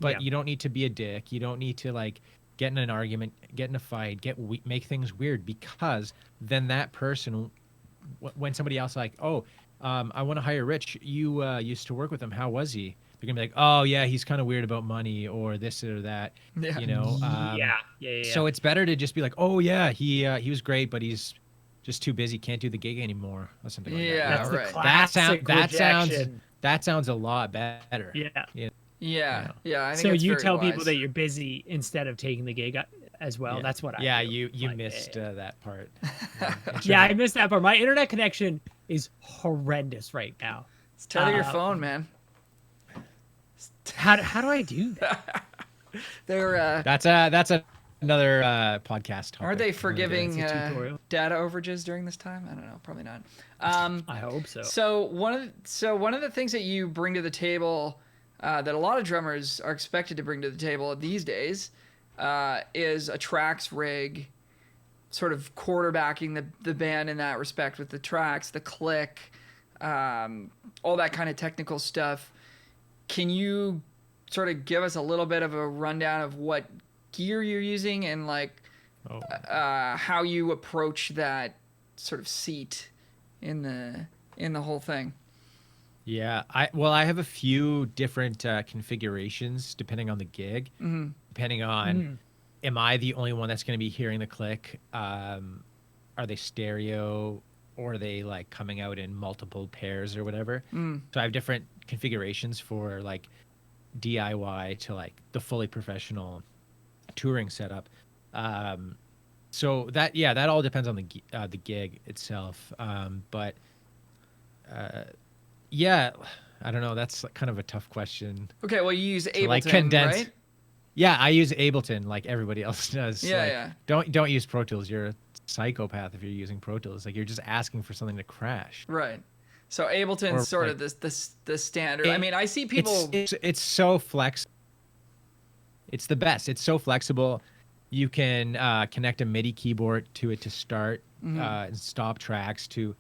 But you don't need to be a dick. You don't need to like get in an argument, get in a fight, make things weird, because then that person, when somebody else like, I want to hire Rich. You used to work with him. How was he? They're gonna be like, oh yeah, he's kind of weird about money or this or that. Yeah. So it's better to just be like, oh yeah, he was great, but he's just too busy, can't do the gig anymore, or something like that. Yeah, That's right. the classic That sounds a lot better. Yeah. Yeah. I think So it's you very tell wise. people that you're busy instead of taking the gig as well. Yeah. That's what I do. You Like, missed that part. Yeah, I missed that part. My internet connection is horrendous right now. Just tether your phone, man. How do I do that? They're That's another podcast topic. Are they forgiving It's a tutorial. data overages during this time? I don't know. Probably not. I hope so. So one of the things that you bring to the table, that a lot of drummers are expected to bring to the table these days, is a tracks rig, sort of quarterbacking the band in that respect with the tracks, the click, all that kind of technical stuff. Can you sort of give us a little bit of a rundown of what gear you're using and like how you approach that sort of seat in the whole thing? Yeah, I have a few different configurations depending on the gig. Depending on, am I the only one that's going to be hearing the click? Are they stereo, or are they like coming out in multiple pairs or whatever? So I have different configurations for like DIY to like the fully professional touring setup. So that all depends on the gig itself. But yeah, I don't know. That's kind of a tough question. Okay, well, you use To, like, Ableton, condense. right? Yeah, I use Ableton like everybody else does. Yeah, Like, yeah. Don't use Pro Tools. You're a psychopath if you're using Pro Tools. Like, you're just asking for something to crash. Right. So Ableton's Or, sort like, of the standard. I mean, I see people. It's so flex. It's the best. It's so flexible. You can connect a MIDI keyboard to it to start and stop tracks, to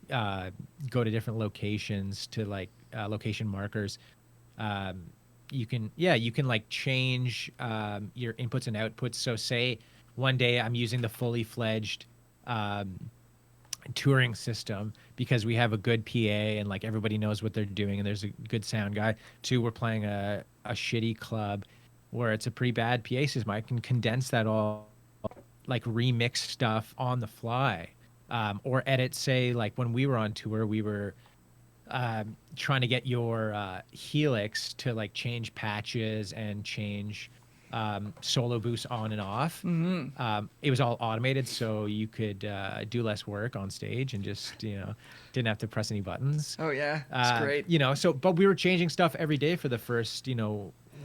go to different locations, to like location markers. You can like change your inputs and outputs. So say one day I'm using the fully fledged touring system because we have a good PA and like everybody knows what they're doing and there's a good sound guy. Two, we're playing a shitty club where it's a pretty bad PA system. I can condense that all, like remix stuff on the fly, or edit. Say like when we were on tour, we were trying to get your helix to like change patches and change solo boost on and off. It was all automated, so you could do less work on stage and just didn't have to press any buttons. Oh yeah, that's great. So but we were changing stuff every day for the first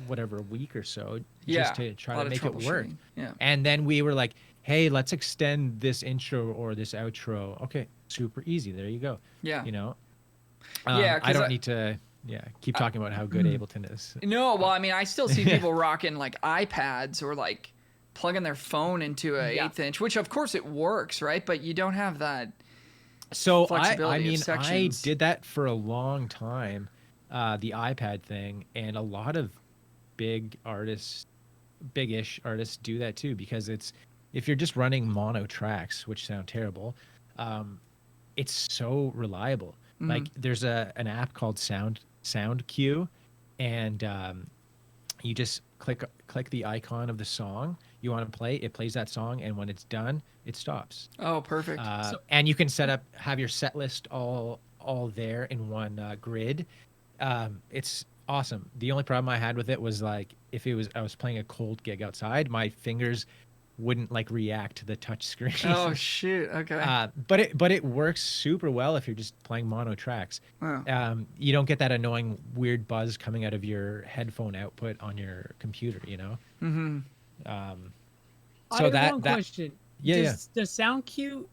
whatever week or so, just to try to make it work. Yeah. And then we were like, hey, let's extend this intro or this outro. Okay, super easy. There you go. Yeah. I don't need to keep talking about how good Ableton is. No, well, I mean, I still see people rocking like iPads or like plugging their phone into a 1/8 inch, which of course it works, right? But you don't have that. So flexibility of I sections. did that for a long time, the iPad thing, and a lot of big-ish artists do that too, because if you're just running mono tracks, which sound terrible, it's so reliable. Like there's an app called SoundQ, and you just click the icon of the song you want to play. It plays that song, and when it's done, it stops. Oh, perfect. And you can have your set list all there in one grid. It's awesome. The only problem I had with it was like if I was playing a cold gig outside, my fingers wouldn't like react to the touch screen. Oh shoot. Okay. But it works super well if you're just playing mono tracks. Wow. You don't get that annoying weird buzz coming out of your headphone output on your computer. Mm-hmm. I have one question. Yeah. Does SoundQ,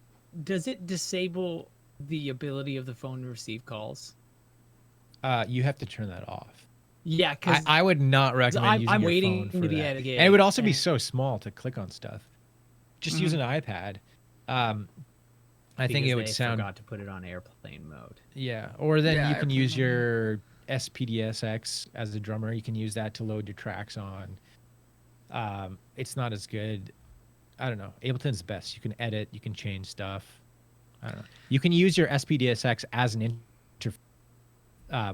does it disable the ability of the phone to receive calls? You have to turn that off. Yeah, because I would not recommend using I'm your waiting phone for to be that. at a gig, And it would also be so small to click on stuff. Just use an iPad. I think it would sound. Forgot to put it on airplane mode. Yeah, or then you can airplane use mode. your SPDSX as a drummer. You can use that to load your tracks on. It's not as good. I don't know. Ableton's best. You can edit. You can change stuff. I don't know. You can use your SPDSX as an interface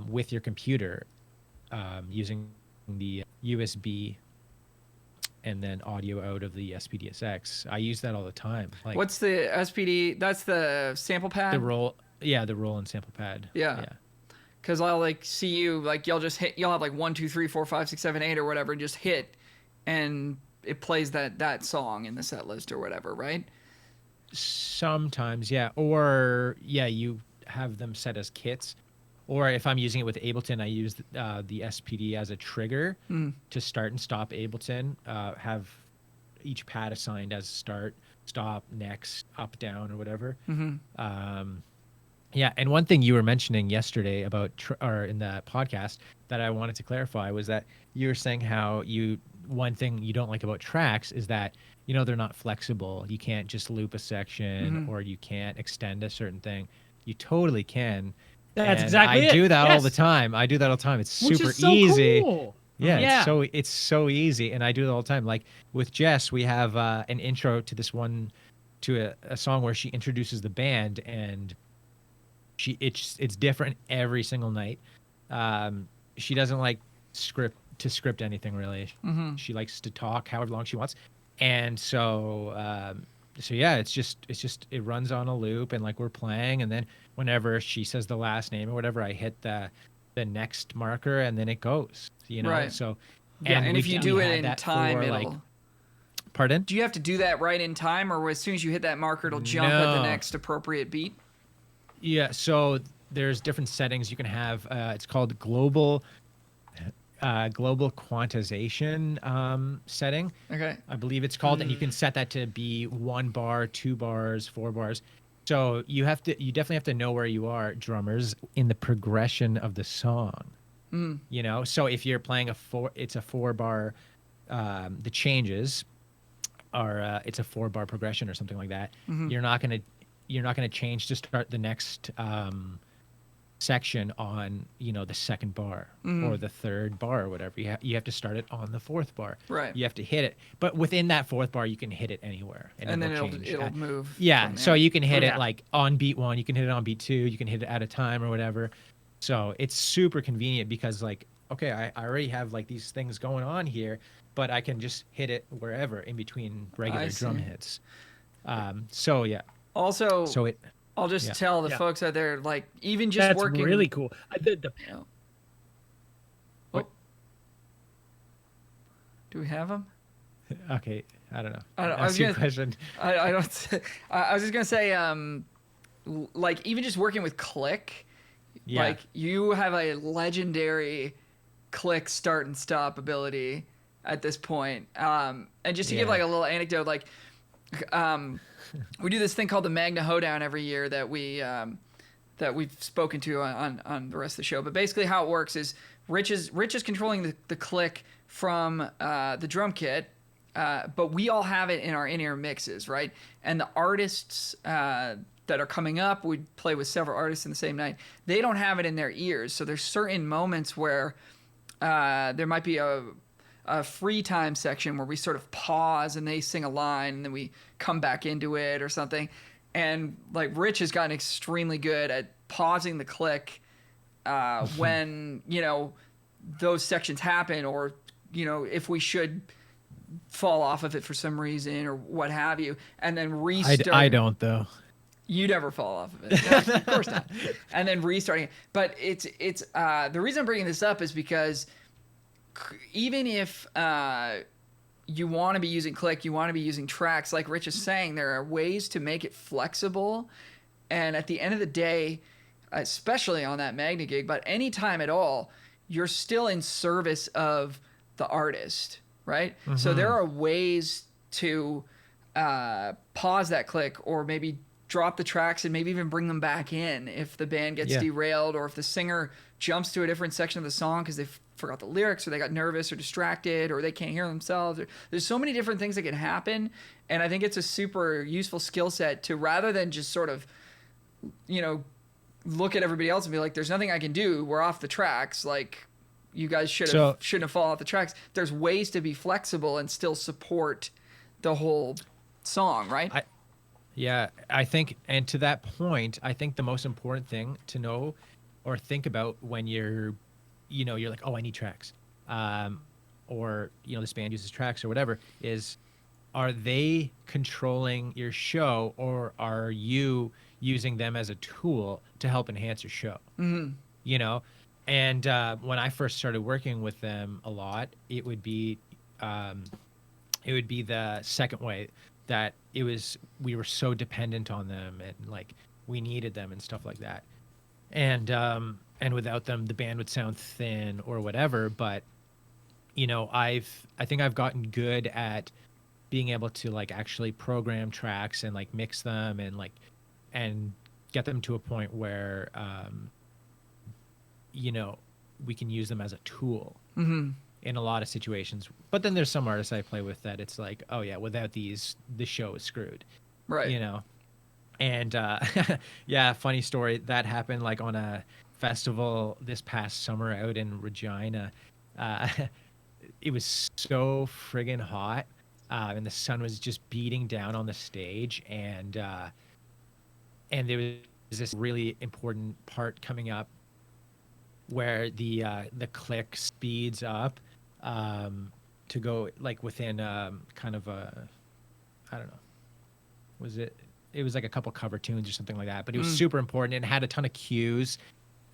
with your computer, using the USB and then audio out of the SPDSX. I use that all the time. Like What's the SPD? That's the sample pad. the roll and sample pad. Yeah. Because I'll like see you like you'll just hit. You'll have like 1, 2, 3, 4, 5, 6, 7, 8 or whatever, and just hit, and it plays that song in the set list or whatever, right? Sometimes, yeah. Or you have them set as kits. Or if I'm using it with Ableton, I use the SPD as a trigger to start and stop Ableton. Have each pad assigned as start, stop, next, up, down, or whatever. Yeah, and one thing you were mentioning yesterday about or in the podcast that I wanted to clarify was that you were saying how one thing you don't like about tracks is that they're not flexible. You can't just loop a section or you can't extend a certain thing. You totally can. That's and exactly I it. do that all Yes. the time. It's super Which is so easy. Cool. Yeah, it's so easy, and I do it all the time. Like with Jess, we have an intro to this one, to a song where she introduces the band, and it's different every single night. She doesn't like script anything really. She likes to talk however long she wants, and so yeah, it's just it runs on a loop, and like we're playing, and then whenever she says the last name or whatever, I hit the next marker, and then it goes. Right. So And if you do it in time, it'll. Pardon? Do you have to do that right in time, or as soon as you hit that marker, it'll jump at the No. next appropriate beat? Yeah, so there's different settings you can have. It's called global quantization setting. Okay. I believe it's called, and you can set that to be 1 bar, 2 bars, 4 bars. So you definitely have to know where you are, drummers, in the progression of the song. You know, so if you're playing it's a 4 bar. The changes are it's a 4 bar progression or something like that. You're not gonna change to start the next section on the second bar or the third bar or whatever. You have to start it on the 4th bar. Right. You have to hit it, but within that 4th bar, you can hit it anywhere, And then change. it'll move. Yeah, from so there. you can hit Yeah. it like on beat 1, you can hit it on beat 2, you can hit it at a time or whatever. So it's super convenient because like, okay, I already have like these things going on here, but I can just hit it wherever in between regular drum see. hits. So yeah, Also, so it. I'll just yeah. tell the Yeah. folks out there, like, even just That's working. really cool. You know. What? Oh. Do we have them? Okay, I don't know. I don't- I Ask was your gonna- question. I don't. I was just gonna say, like, even just working with click, Yeah. like, you have a legendary click start and stop ability at this point. And just to give Yeah. like a little anecdote, like, we do this thing called the Magna Hoedown every year that we've spoken to on the rest of the show. But basically, how it works is Rich is controlling the click from the drum kit. But we all have it in our in-ear mixes, right? And the artists that are coming up, we play with several artists in the same night. They don't have it in their ears, so there's certain moments where there might be a free time section where we sort of pause and they sing a line and then we come back into it or something. And like Rich has gotten extremely good at pausing the click when those sections happen, or if we should fall off of it for some reason or what have you, and then restart. I don't though. You never fall off of it. No, of course not. And then restarting it. But it's the reason I'm bringing this up is because even if you want to be using click, you want to be using tracks, like Rich is saying, there are ways to make it flexible. And at the end of the day, especially on that Magna gig, but any time at all, you're still in service of the artist, right? So there are ways to pause that click, or maybe drop the tracks and maybe even bring them back in if the band gets derailed, or if the singer jumps to a different section of the song because they forgot the lyrics, or they got nervous or distracted, or they can't hear themselves. There's so many different things that can happen, and I think it's a super useful skill set to, rather than just sort of look at everybody else and be like, there's nothing I can do, we're off the tracks, like you guys shouldn't have fallen off the tracks. There's ways to be flexible and still support the whole song, right? I think, and to that point, I think the most important thing to know or think about when you're like, oh, I need tracks, or this band uses tracks or whatever, is, are they controlling your show, or are you using them as a tool to help enhance your show? And when I first started working with them a lot, it would be the second way, that we were so dependent on them, and like we needed them and stuff like that. And without them, the band would sound thin or whatever. But I think I've gotten good at being able to like actually program tracks and like mix them and get them to a point where we can use them as a tool in a lot of situations. But then there's some artists I play with that it's like, oh yeah, without these, the show is screwed, Right. And yeah, funny story that happened like on a festival this past summer out in Regina. It was so friggin' hot, and the sun was just beating down on the stage, and there was this really important part coming up where the click speeds up to go like within kind of a, I don't know, it was like a couple cover tunes or something like that, but it was super important and had a ton of cues,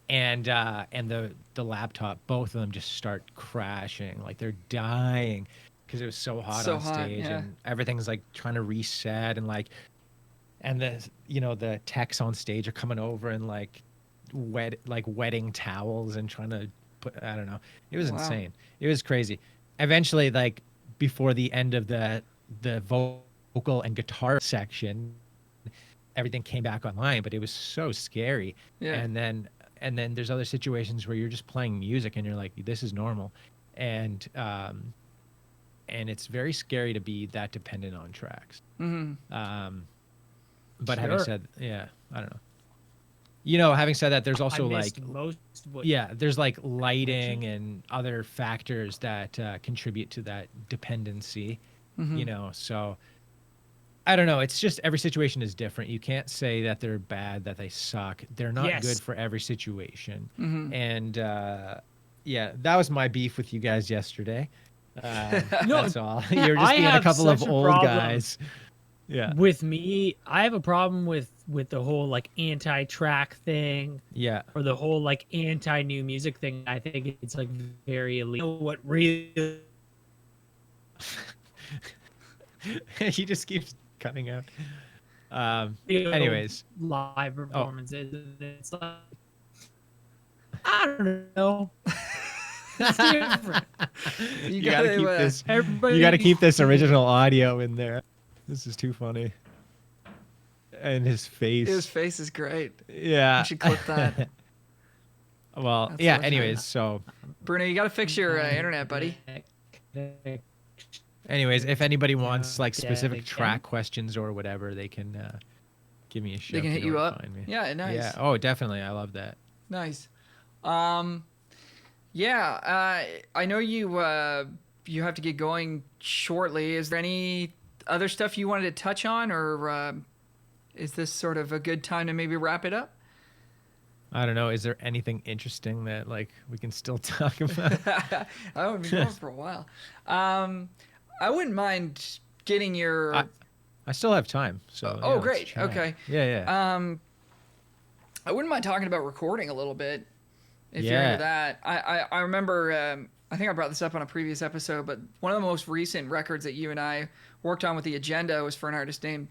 and the laptop, both of them just start crashing, like they're dying because it was so hot So on hot, stage, yeah. and everything's like trying to reset, and like, and the techs on stage are coming over and like wetting towels and trying to put, I don't know. It was Wow. insane. It was crazy. Eventually, like before the end of the vocal and guitar section, everything came back online, but it was so scary. Yeah. And then there's other situations where you're just playing music and you're like, this is normal. And it's very scary to be that dependent on tracks. Mm-hmm. But having Sure. said, yeah, I don't know. Having said that, there's also I like, missed most of what yeah, there's like lighting and other factors that contribute to that dependency. So I don't know. It's just every situation is different. You can't say that they're bad, that they suck. They're not Yes. good for every situation. Mm-hmm. And yeah, that was my beef with you guys yesterday. No, that's all. You're just I being a have couple of such a old problem. guys. Yeah. With me, I have a problem with the whole like anti-track thing Yeah. or the whole like anti-new music thing. I think it's like very elite. You know what really He just keeps cutting out. you know, Anyways. live performances. And it's like, I don't know. It's different. You gotta keep this. Everybody, You gotta keep this original audio in there. This is too funny. And his face. His face is great. Yeah. You should clip that. Well, That's yeah. so Anyways, so. Bruno, you got to fix your internet, buddy. Anyways, if anybody wants like Yeah, specific they track questions or whatever, they can give me a shout. They can if hit know you where to up. find me. Yeah, nice. Yeah. Oh, definitely. I love that. Nice. Yeah, I know you have to get going shortly. Is there any other stuff you wanted to touch on, or is this sort of a good time to maybe wrap it up? I don't know. Is there anything interesting that like we can still talk about? I would be going for a while. I wouldn't mind getting your. I still have time. So. Oh, yeah, let's great. chat. Okay. Yeah. Yeah. I wouldn't mind talking about recording a little bit, if you're Yeah. into that. I remember, I think I brought this up on a previous episode, but one of the most recent records that you and I worked on with the agenda was for an artist named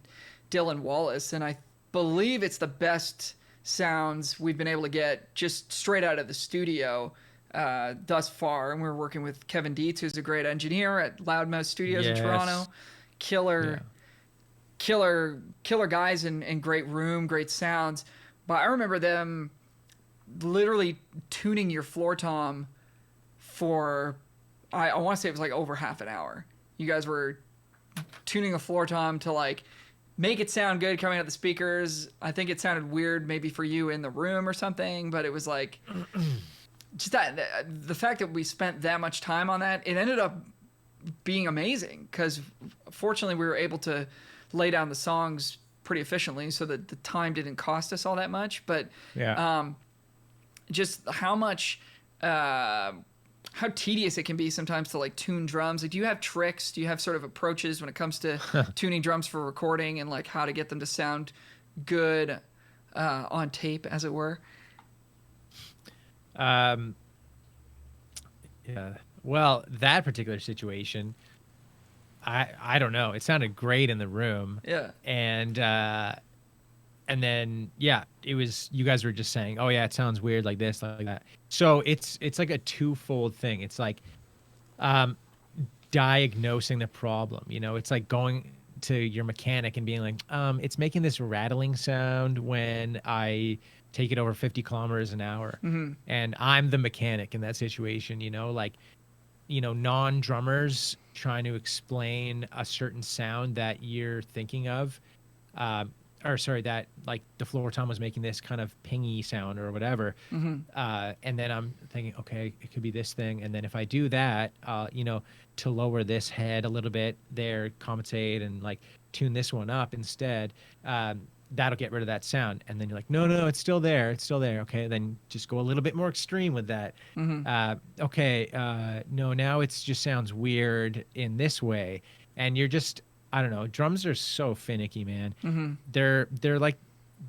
Dylan Wallace, and I believe it's the best sounds we've been able to get just straight out of the studio thus far. And we're working with Kevin Dietz, who's a great engineer at Loudmouth Studios in Yes. Toronto. Killer guys and great room, great sounds. But I remember them literally tuning your floor tom for, I want to say it was like over half an hour. You guys were tuning a floor tom to like make it sound good coming out of the speakers. I think it sounded weird maybe for you in the room or something, but it was like just that the fact that we spent that much time on that, it ended up being amazing because fortunately we were able to lay down the songs pretty efficiently so that the time didn't cost us all that much. But Yeah. just how much how tedious it can be sometimes to like tune drums. Like, do you have tricks? Do you have sort of approaches when it comes to tuning drums for recording and like how to get them to sound good on tape, as it were? Yeah. Well, that particular situation, I don't know. It sounded great in the room. Yeah. And then yeah, it was, you guys were just saying, oh yeah, it sounds weird like this, like that. So it's like a twofold thing. It's like diagnosing the problem. It's like going to your mechanic and being like, it's making this rattling sound when I take it over 50 kilometers an hour. Mm-hmm. And I'm the mechanic in that situation, non-drummers trying to explain a certain sound that you're thinking of, that like the floor tom was making this kind of pingy sound or whatever. Mm-hmm. And then I'm thinking, okay, it could be this thing. And then if I do that, to lower this head a little bit there, compensate and like tune this one up instead, that'll get rid of that sound. And then you're like, no, it's still there. It's still there. Okay. Then just go a little bit more extreme with that. Mm-hmm. No, now it's just sounds weird in this way. And you're just, I don't know. Drums are so finicky, man. Mm-hmm. They're like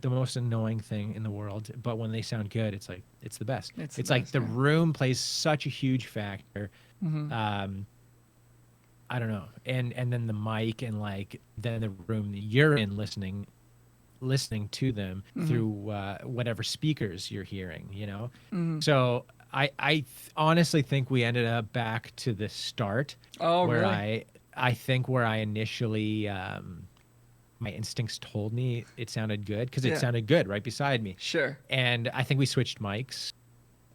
the most annoying thing in the world. But when they sound good, it's like, it's the best. It's like best, the yeah. room plays such a huge factor. Mm-hmm. I don't know, and then the mic and like then the room that you're in listening to them through whatever speakers you're hearing, you know. So I honestly think we ended up back to the start Oh, where really? I think where I initially my instincts told me it sounded good because Yeah. it sounded good right beside me. Sure. And I think we switched mics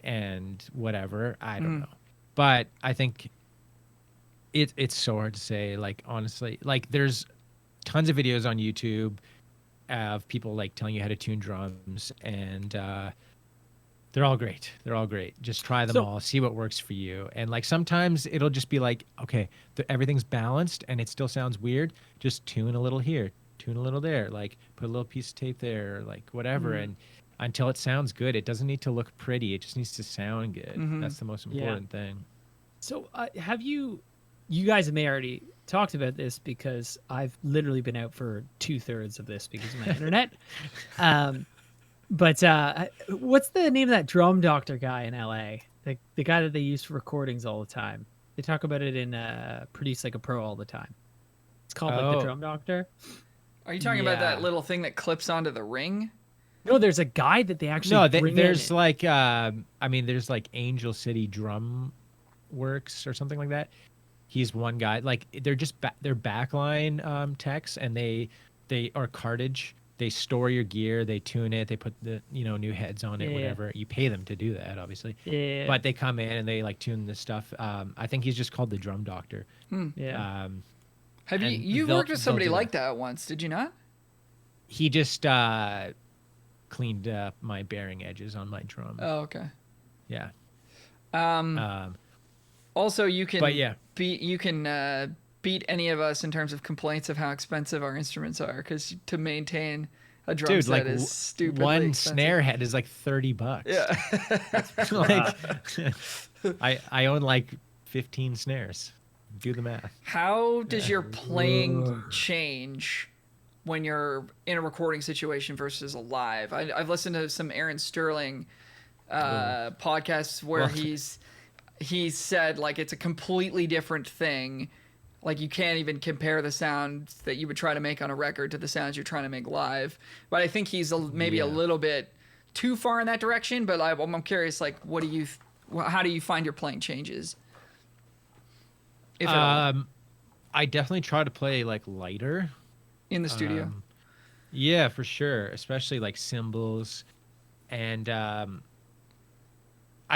and whatever. I don't know. But I think it's so hard to say, like, honestly. Like, there's tons of videos on YouTube of people, like, telling you how to tune drums, and they're all great. They're all great. Just try them all, see what works for you. And, like, sometimes it'll just be like, okay, everything's balanced and it still sounds weird. Just tune a little here, tune a little there, like, put a little piece of tape there, or, like, whatever. And until it sounds good, it doesn't need to look pretty. It just needs to sound good. That's the most important thing. So have you guys may already talked about this because I've literally been out for 2/3 of this because of my internet. But what's the name of that drum doctor guy in LA? The guy that they use for recordings all the time. They talk about it in Produce Like a Pro all the time. It's called like the drum doctor. Are you talking about Yeah. that little thing that clips onto the ring? No, there's a guy that they actually No, bring there's in. like I mean, there's like Angel City Drum Works or something like that. He's one guy. Like, they're just they're backline techs, and they are cartage. They store your gear, they tune it, they put the new heads on it, Yeah. whatever. You pay them to do that, obviously. Yeah. But they come in and they like tune this stuff. I think he's just called the drum doctor. Yeah. Have And you they'll- worked with somebody they'll do like that once? Did you not? He just cleaned up my bearing edges on my drum. Oh, okay. Yeah. Also, you can But yeah. beat any of us in terms of complaints of how expensive our instruments are, because to maintain a drum Dude, set like is stupidly one expensive. snare head is like $30. Yeah. Like, I own like 15 snares. Do the math. How does your playing change when you're in a recording situation versus a live? I've listened to some Aaron Sterling podcasts where Well- he's said like it's a completely different thing. Like, you can't even compare the sounds that you would try to make on a record to the sounds you're trying to make live. But I think he's maybe a Yeah. little bit too far in that direction. But I'm curious, like, how do you find your playing changes? If at all, I definitely try to play like lighter. in the studio. Yeah, for sure. Especially like cymbals. And I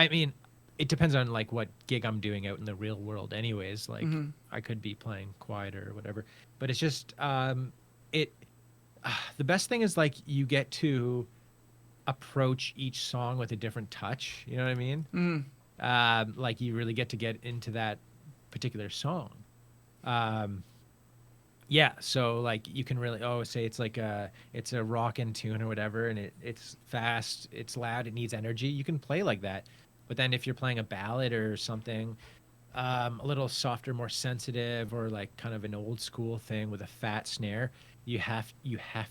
mean, it depends on like what gig I'm doing out in the real world anyways. Like, I could be playing quieter or whatever. But it's just the best thing is like you get to approach each song with a different touch. You know what I mean? Like, you really get to get into that particular song. Yeah, so like you can really say it's like it's a rockin' tune or whatever, and it's fast, it's loud, it needs energy. You can play like that. But then if you're playing a ballad or something, a little softer, more sensitive, or like kind of an old school thing with a fat snare, you have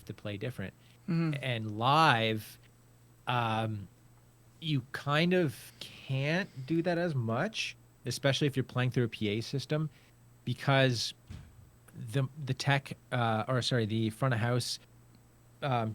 to play different. And live, you kind of can't do that as much, especially if you're playing through a PA system, because the tech the front of house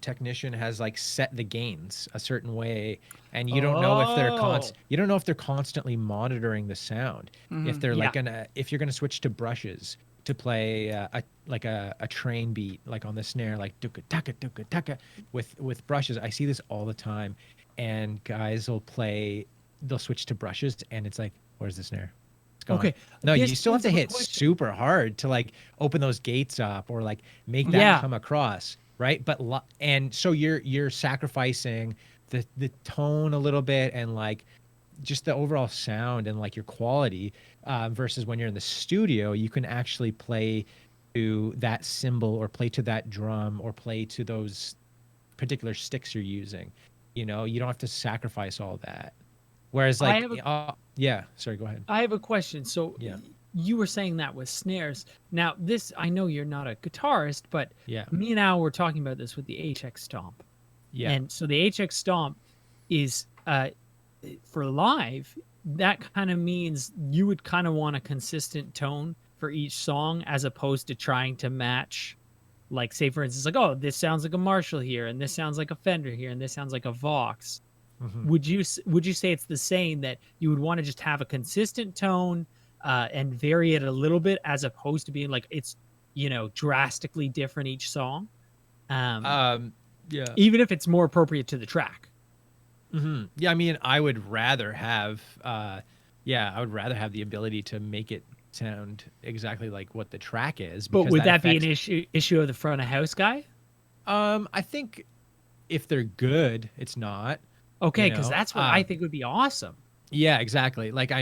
technician has like set the gains a certain way, and you don't know if they're constantly monitoring the sound. If they're like if you're gonna switch to brushes to play a train beat, like on the snare, like duka taka duka taka with brushes. I see this all the time, and guys they'll switch to brushes, and it's like, where's the snare? It's gone. Okay, No, you this still have is to a hit question. super hard to like open those gates up or like make that come across, right? But and so you're sacrificing the tone a little bit, and like just the overall sound and like your quality, versus when you're in the studio, you can actually play to that cymbal or play to that drum or play to those particular sticks you're using. You know, you don't have to sacrifice all that. Whereas like, yeah, sorry, go ahead. I have a question. So Yeah. you were saying that with snares. Now, this, I know you're not a guitarist, but Yeah. me and Al were talking about this with the HX Stomp. Yeah. And so the HX Stomp is, for live, that kind of means you would kind of want a consistent tone for each song, as opposed to trying to match, like, say for instance, like, oh, this sounds like a Marshall here, and this sounds like a Fender here, and this sounds like a Vox. Would you say it's the same, that you would want to just have a consistent tone and vary it a little bit, as opposed to being like it's, drastically different each song? Yeah. Even if it's more appropriate to the track. Yeah, I mean, I would rather have the ability to make it sound exactly like what the track is. But would that be an affects- issue of the front of house guy? I think if they're good, it's not. Okay, because that's what I think would be awesome. Yeah, exactly. Like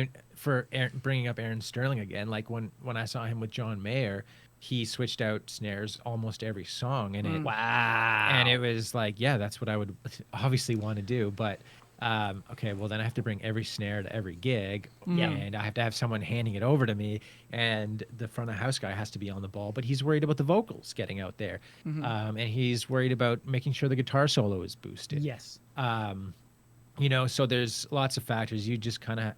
bringing up Aaron Sterling again. Like when I saw him with John Mayer, he switched out snares almost every song, and it was like, yeah, that's what I would obviously want to do. But okay, well then I have to bring every snare to every gig, and I have to have someone handing it over to me, and the front of house guy has to be on the ball, but he's worried about the vocals getting out there, and he's worried about making sure the guitar solo is boosted. Yes. So there's lots of factors. You just kind of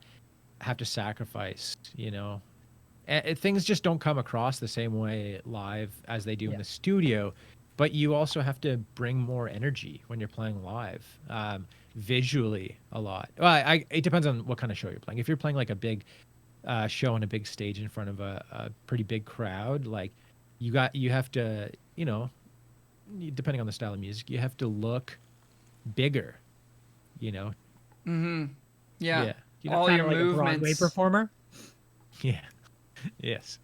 have to sacrifice, things just don't come across the same way live as they do in the studio, but you also have to bring more energy when you're playing live, visually a lot. Well, it depends on what kind of show you're playing. If you're playing like a big show on a big stage in front of a pretty big crowd, like you have to, depending on the style of music, you have to look bigger. Yeah. Yeah. All your like movements. a Broadway performer. Yeah. Yes.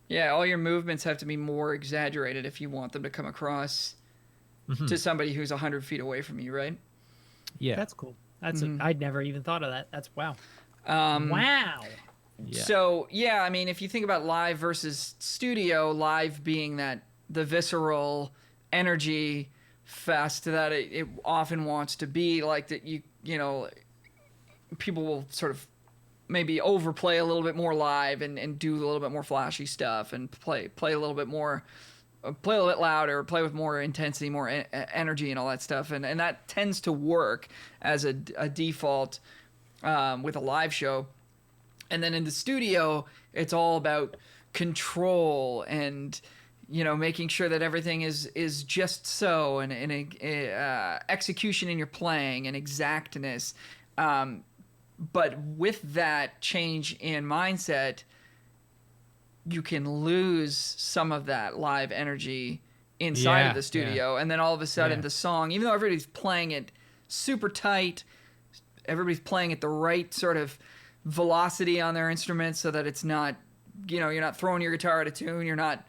Yeah, all your movements have to be more exaggerated if you want them to come across to somebody who's 100 feet away from you, right? Yeah. That's cool. I'd never even thought of that. That's wow. Wow. Yeah. So, yeah, I mean, if you think about live versus studio, live being the visceral energy fest that it often wants to be, like that people will sort of maybe overplay a little bit more live and do a little bit more flashy stuff and play a little bit more, play a little bit louder, play with more intensity, more energy and all that stuff. And that tends to work as a default with a live show. And then in the studio, it's all about control and, making sure that everything is just so, and execution in your playing and exactness. But with that change in mindset, you can lose some of that live energy inside of the studio. And then all of a sudden the song, even though everybody's playing it super tight, everybody's playing at the right sort of velocity on their instruments so that it's not, you're not throwing your guitar out of tune, you're not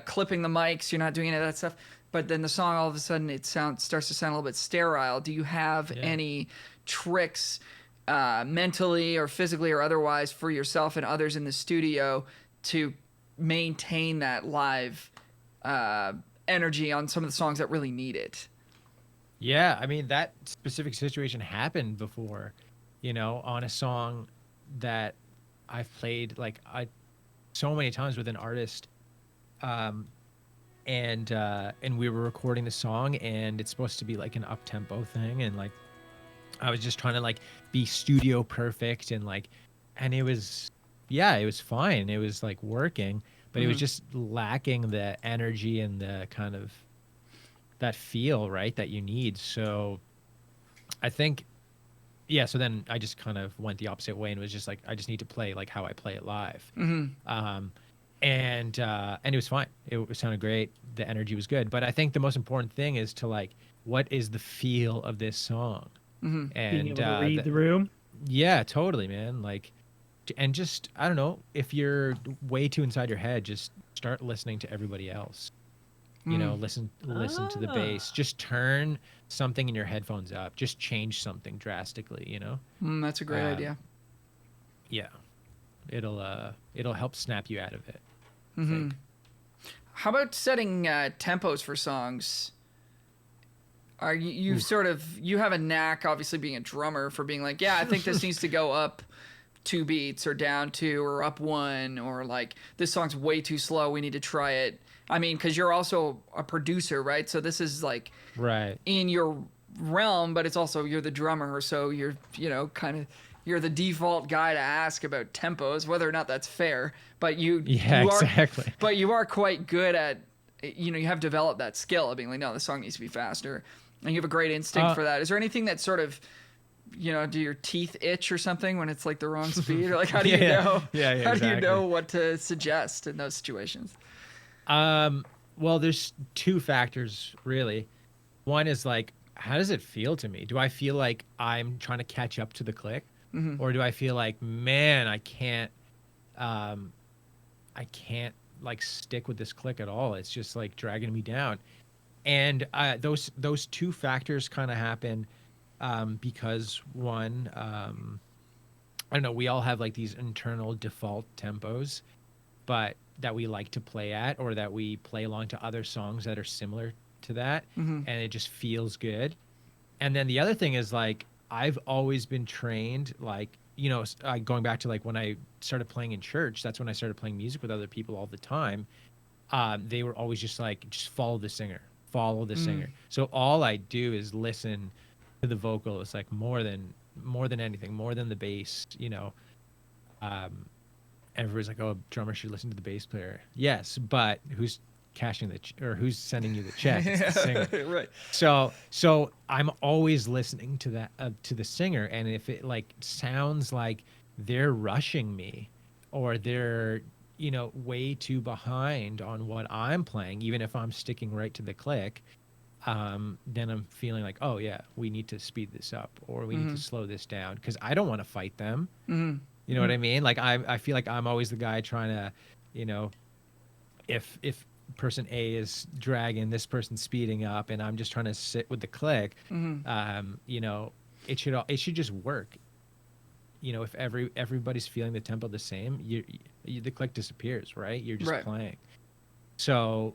clipping the mics, you're not doing any of that stuff. But then the song, all of a sudden, starts to sound a little bit sterile. Do you have any tricks mentally or physically or otherwise for yourself and others in the studio to maintain that live energy on some of the songs that really need it? Yeah, I mean, that specific situation happened before, on a song that I've played so many times with an artist. And we were recording the song, and it's supposed to be like an up-tempo thing, and like I was just trying to be studio perfect, and it was fine, it was working, but it was just lacking the energy and the kind of that feel, right, that you need. So I think so then I just kind of went the opposite way and was just I just need to play how I play it live. And it was fine. It sounded great. The energy was good. But I think the most important thing is to what is the feel of this song? And being able to read the room. Yeah, totally, man. And just, I don't know, if you're way too inside your head, just start listening to everybody else. Listen to the bass. Just turn something in your headphones up. Just change something drastically. That's a great idea. Yeah, it'll help snap you out of it. How about setting tempos for songs? Are you you have a knack, obviously being a drummer, for being I think this needs to go up 2 beats or down 2 or up 1, or this song's way too slow, we need to try it. I mean, because you're also a producer, right? So this is right in your realm, but it's also, you're the drummer, so you're kind of you're the default guy to ask about tempos, whether or not that's fair. But you exactly. But you are quite good at, you have developed that skill of being like, no, the song needs to be faster, and you have a great instinct for that. Is there anything that sort of, do your teeth itch or something when it's like the wrong speed, or like how do you know? How do you know what to suggest in those situations? Well, there's two factors really. One is like, how does it feel to me? Do I feel like I'm trying to catch up to the click, or do I feel like, man, I can't like stick with this click at all? It's just like dragging me down. And those two factors kind of happen because one, I don't know, we all have like these internal default tempos, but that we like to play at, or that we play along to other songs that are similar to that, and it just feels good. And then the other thing is like, I've always been trained, like, going back to like when I started playing in church, that's when I started playing music with other people all the time. They were always just like, just follow the singer. So all I do is listen to the vocal. It's like more than anything, more than the bass, everybody's like, oh, drummer should listen to the bass player. Yes, but who's cashing or who's sending you the check? It's the singer. Right. So I'm always listening to that, to the singer. And if it like sounds like they're rushing me, or they're, way too behind on what I'm playing, even if I'm sticking right to the click, then I'm feeling like, oh yeah, we need to speed this up, or we need to slow this down, because I don't want to fight them. You know what I mean? Like I feel like I'm always the guy trying to, if person A is dragging, this person's speeding up, and I'm just trying to sit with the click, it should just work. If everybody's feeling the tempo the same, the click disappears, right? You're just playing. So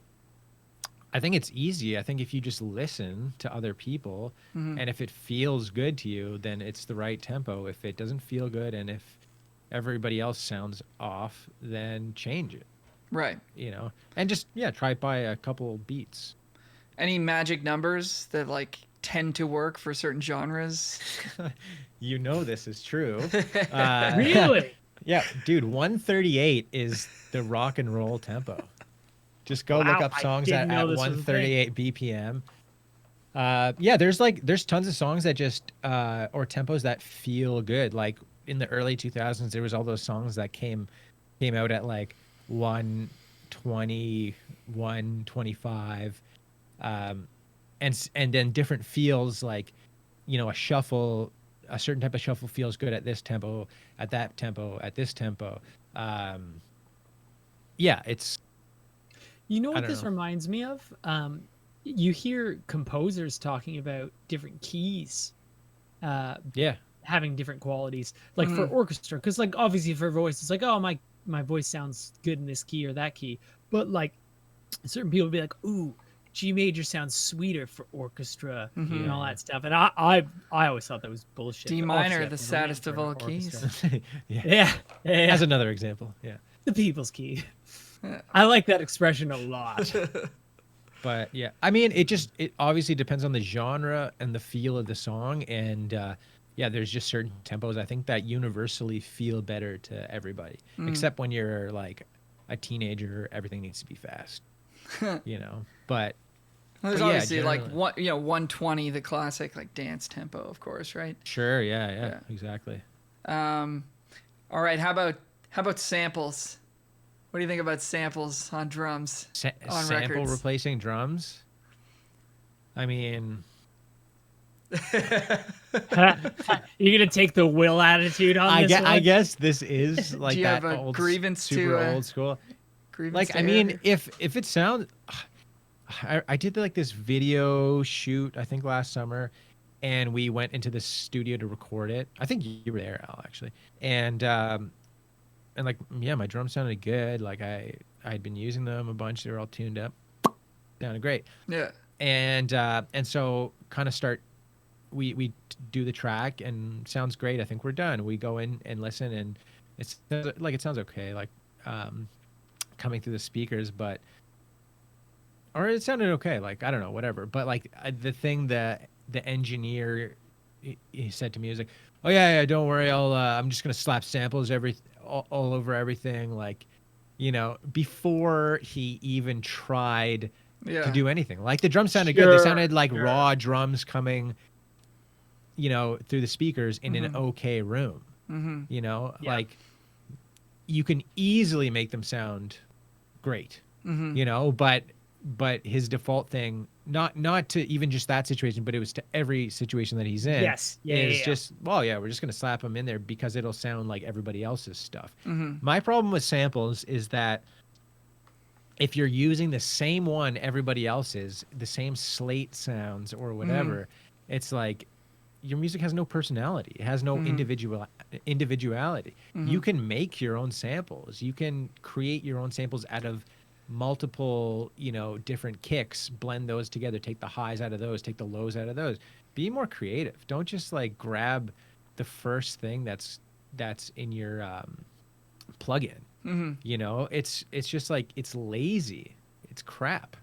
I think it's easy. I think if you just listen to other people, and if it feels good to you, then it's the right tempo. If it doesn't feel good, and if everybody else sounds off, then change it. Right. And just, try it by a couple beats. Any magic numbers that like tend to work for certain genres? This is true. Really? Yeah, dude, 138 is the rock and roll tempo. Just go look up songs at 138 BPM. There's tons of songs that just or tempos that feel good. Like in the early 2000s, there was all those songs that came out at like 120, 125, and then different feels, like, a certain type of shuffle feels good at this tempo, at that tempo, at this tempo. It's. What this reminds me of? You hear composers talking about different keys. Having different qualities, like for orchestra, because like obviously for voice, it's like, oh, my voice sounds good in this key or that key, but like certain people would be like, ooh, G major sounds sweeter for orchestra and all that stuff. And I always thought that was bullshit. D minor, the saddest of all keys. Yeah. As another example, the people's key. I like that expression a lot. But yeah, I mean, it obviously depends on the genre and the feel of the song, and there's just certain tempos I think that universally feel better to everybody, except when you're like a teenager, everything needs to be fast, But there's obviously like 120, the classic like dance tempo, of course, right? Sure, yeah, exactly. All right, how about samples? What do you think about samples on drums? On sample records? Replacing drums? I mean, You're gonna take the Will attitude on this one? I guess this is like Do you that have a old, grievance super to, old school. grievance Like, I mean, if it sounds, I did like this video shoot, I think last summer, and we went into the studio to record it. I think you were there, Al, actually. And like, my drums sounded good. Like I'd been using them a bunch. They were all tuned up. Sounded great. Yeah. And so kind of we do the track and sounds great. I think we're done. We go in and listen, and it sounds okay. Like, coming through the speakers, or it sounded okay. Like, I don't know, whatever. But like the thing that the engineer, he said to me, was like, oh yeah, don't worry, I'm just gonna slap samples all over everything, like, before he even tried to Yeah. do anything. Like the drums sounded good. They sounded like Sure. raw drums coming, through the speakers in an Mm-hmm. okay room. Mm-hmm. Yeah. Like you can easily make them sound great. Mm-hmm. But his default thing, not to even just that situation, but it was to every situation that he's in, Yes. Yeah. is Yeah. just, well, yeah, we're just gonna slap him in there because it'll sound like everybody else's stuff. Mm-hmm. My problem with samples is that if you're using the same one everybody else is, the same slate sounds or whatever, it's like your music has no personality. It has no individuality. You can make your own samples. You can create your own samples out of multiple, different kicks, blend those together, take the highs out of those, take the lows out of those. Be more creative. Don't just like grab the first thing that's in your plugin. It's just like, it's lazy. It's crap,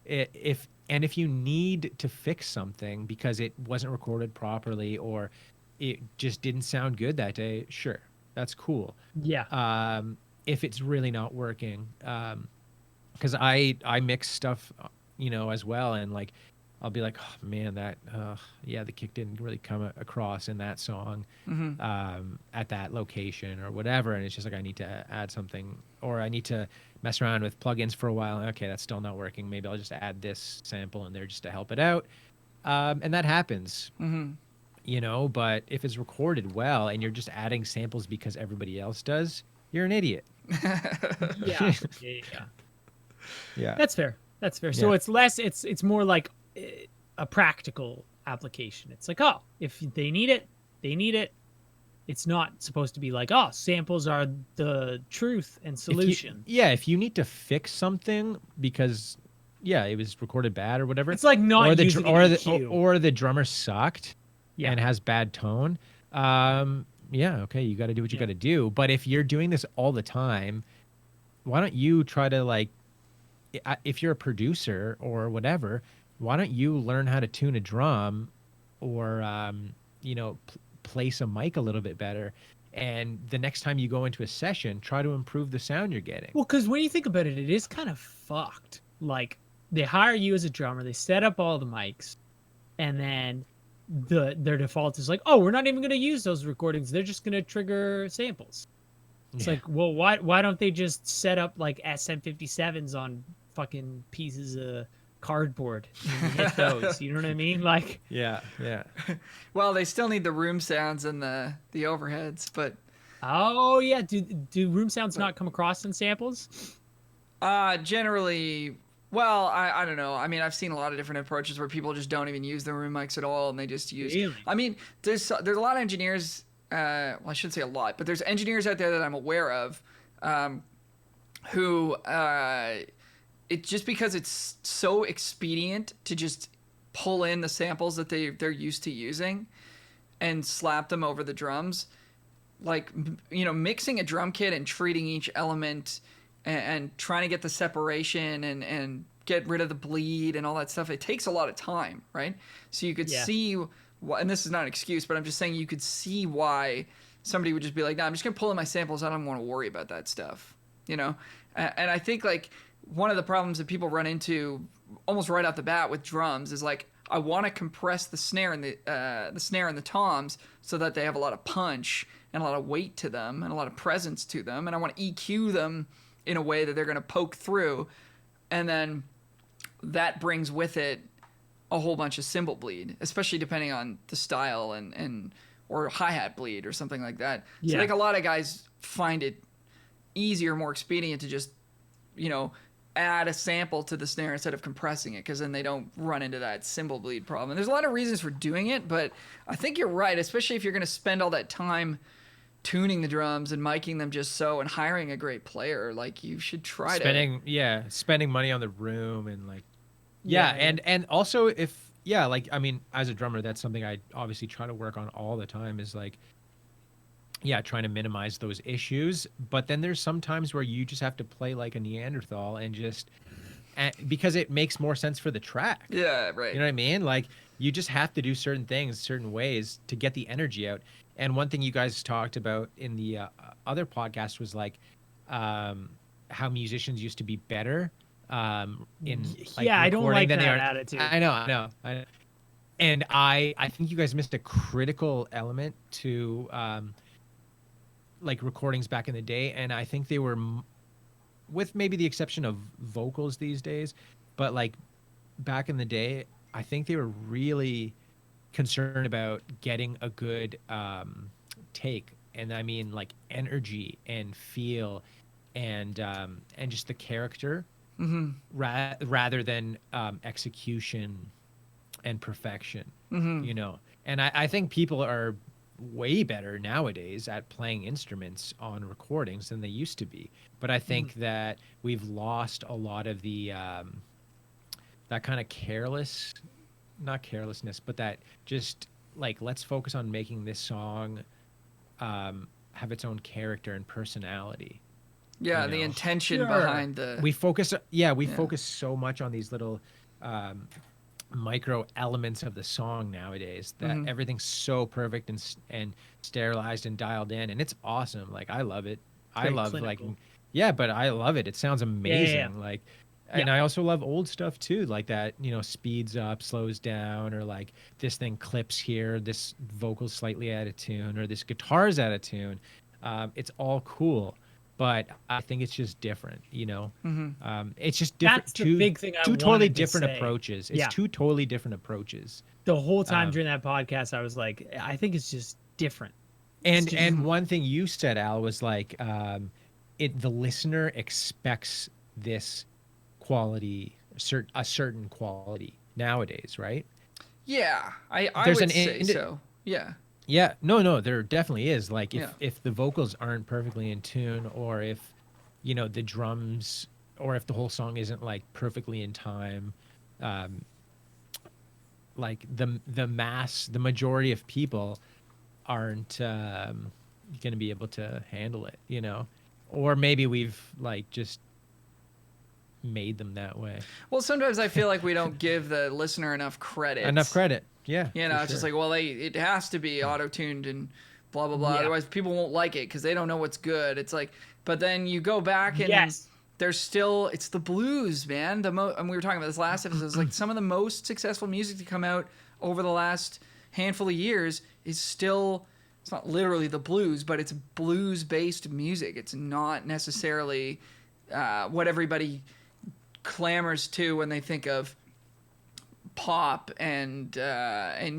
if you need to fix something because it wasn't recorded properly or it just didn't sound good that day, sure, that's cool. Yeah. If it's really not working, because I mix stuff, as well, and like I'll be like, oh man, that the kick didn't really come across in that song, at that location or whatever, and it's just like I need to add something, or I need to mess around with plugins for a while. Okay, that's still not working. Maybe I'll just add this sample in there just to help it out, and that happens. But if it's recorded well and you're just adding samples because everybody else does, you're an idiot. Yeah. Yeah. Yeah. That's fair. So Yeah. it's less. It's more like a practical application. It's like, oh, if they need it, they need it. It's not supposed to be like, oh, samples are the truth and solution. If you need to fix something because, it was recorded bad or whatever. It's like not or the using or an the EQ. or the drummer sucked, Yeah. and has bad tone. Okay, you got to do what you got to do. But if you're doing this all the time, why don't you try to, like, if you're a producer or whatever, why don't you learn how to tune a drum, or place a mic a little bit better, and the next time you go into a session, try to improve the sound you're getting. Well, because when you think about it, it is kind of fucked. Like, they hire you as a drummer, they set up all the mics, and then their default is like, oh, we're not even going to use those recordings. They're just going to trigger samples. It's like, well, why don't they just set up like SM57s on fucking pieces of cardboard and hit those? You know what I mean? Like, yeah. Well, they still need the room sounds and the overheads, but oh yeah, do room sounds not come across in samples? generally, well, I don't know. I mean, I've seen a lot of different approaches where people just don't even use the room mics at all, and they just use. Really? I mean, there's a lot of engineers. Well, I shouldn't say a lot, but there's engineers out there that I'm aware of, who it just because it's so expedient to just pull in the samples that they're used to using, and slap them over the drums, like mixing a drum kit and treating each element and trying to get the separation and get rid of the bleed and all that stuff. It takes a lot of time, right? So you could see, and this is not an excuse, but I'm just saying you could see why somebody would just be like, nah, I'm just going to pull in my samples. I don't want to worry about that stuff, And I think like one of the problems that people run into almost right off the bat with drums is like, I want to compress the snare and the toms so that they have a lot of punch and a lot of weight to them and a lot of presence to them. And I want to EQ them in a way that they're going to poke through. And then that brings with it a whole bunch of cymbal bleed, especially depending on the style and or hi-hat bleed or something like that. So I think a lot of guys find it easier, more expedient to just, add a sample to the snare instead of compressing it, because then they don't run into that cymbal bleed problem. And there's a lot of reasons for doing it, but I think you're right, especially if you're going to spend all that time tuning the drums and miking them just so, and hiring a great player. Like, you should try spending money on the room and like and also if I mean, as a drummer, that's something I obviously try to work on all the time, is like trying to minimize those issues. But then there's some times where you just have to play like a Neanderthal and just because it makes more sense for the track. Yeah, right. You know what I mean? Like, you just have to do certain things certain ways to get the energy out. And one thing you guys talked about in the other podcast was like how musicians used to be better in like I don't recording like than that they are. attitude. I know. And I think you guys missed a critical element to like recordings back in the day, and I think they were with maybe the exception of vocals these days, but like back in the day, I think they were really concerned about getting a good take, and I mean like energy and feel and just the character rather than execution and perfection. You know, and I think people are way better nowadays at playing instruments on recordings than they used to be, but I think that we've lost a lot of the that kind of not carelessness, but that just like, let's focus on making this song have its own character and personality. Yeah, you the know? intention Sure. behind the. We focus focus so much on these little micro elements of the song nowadays that everything's so perfect and sterilized and dialed in, and it's awesome. Like, I love it. I Very love clinical. like, yeah, but I love it. It sounds amazing. Yeah. Like, and I also love old stuff too, like that, you know, speeds up, slows down, or like this thing clips here, this vocal's slightly out of tune, or this guitar's out of tune. It's all cool, but I think it's just different, you know. It's just different. That's the big thing I two totally wanted to different say. approaches. It's Yeah. two totally different approaches. The whole time during that podcast, I was like, I think it's just different. And one thing you said, Al, was like, the listener expects this quality, a certain quality nowadays, right? Yeah, I There's would an say in- so. Yeah. Yeah, no, there definitely is. Like, Yeah. if the vocals aren't perfectly in tune, or if, you know, the drums, or if the whole song isn't like perfectly in time, like the majority of people aren't going to be able to handle it, you know, or maybe we've like just made them that way. Well, sometimes I feel like we don't give the listener enough credit. Yeah. You know, for it's just sure. like, well, it has to be auto-tuned and blah, blah, blah. Yeah. Otherwise, people won't like it because they don't know what's good. It's like, but then you go back and Yes. there's still, it's the blues, man. And we were talking about this last episode. It's like some of the most successful music to come out over the last handful of years is still, it's not literally the blues, but it's blues-based music. It's not necessarily what everybody clamors to when they think of pop and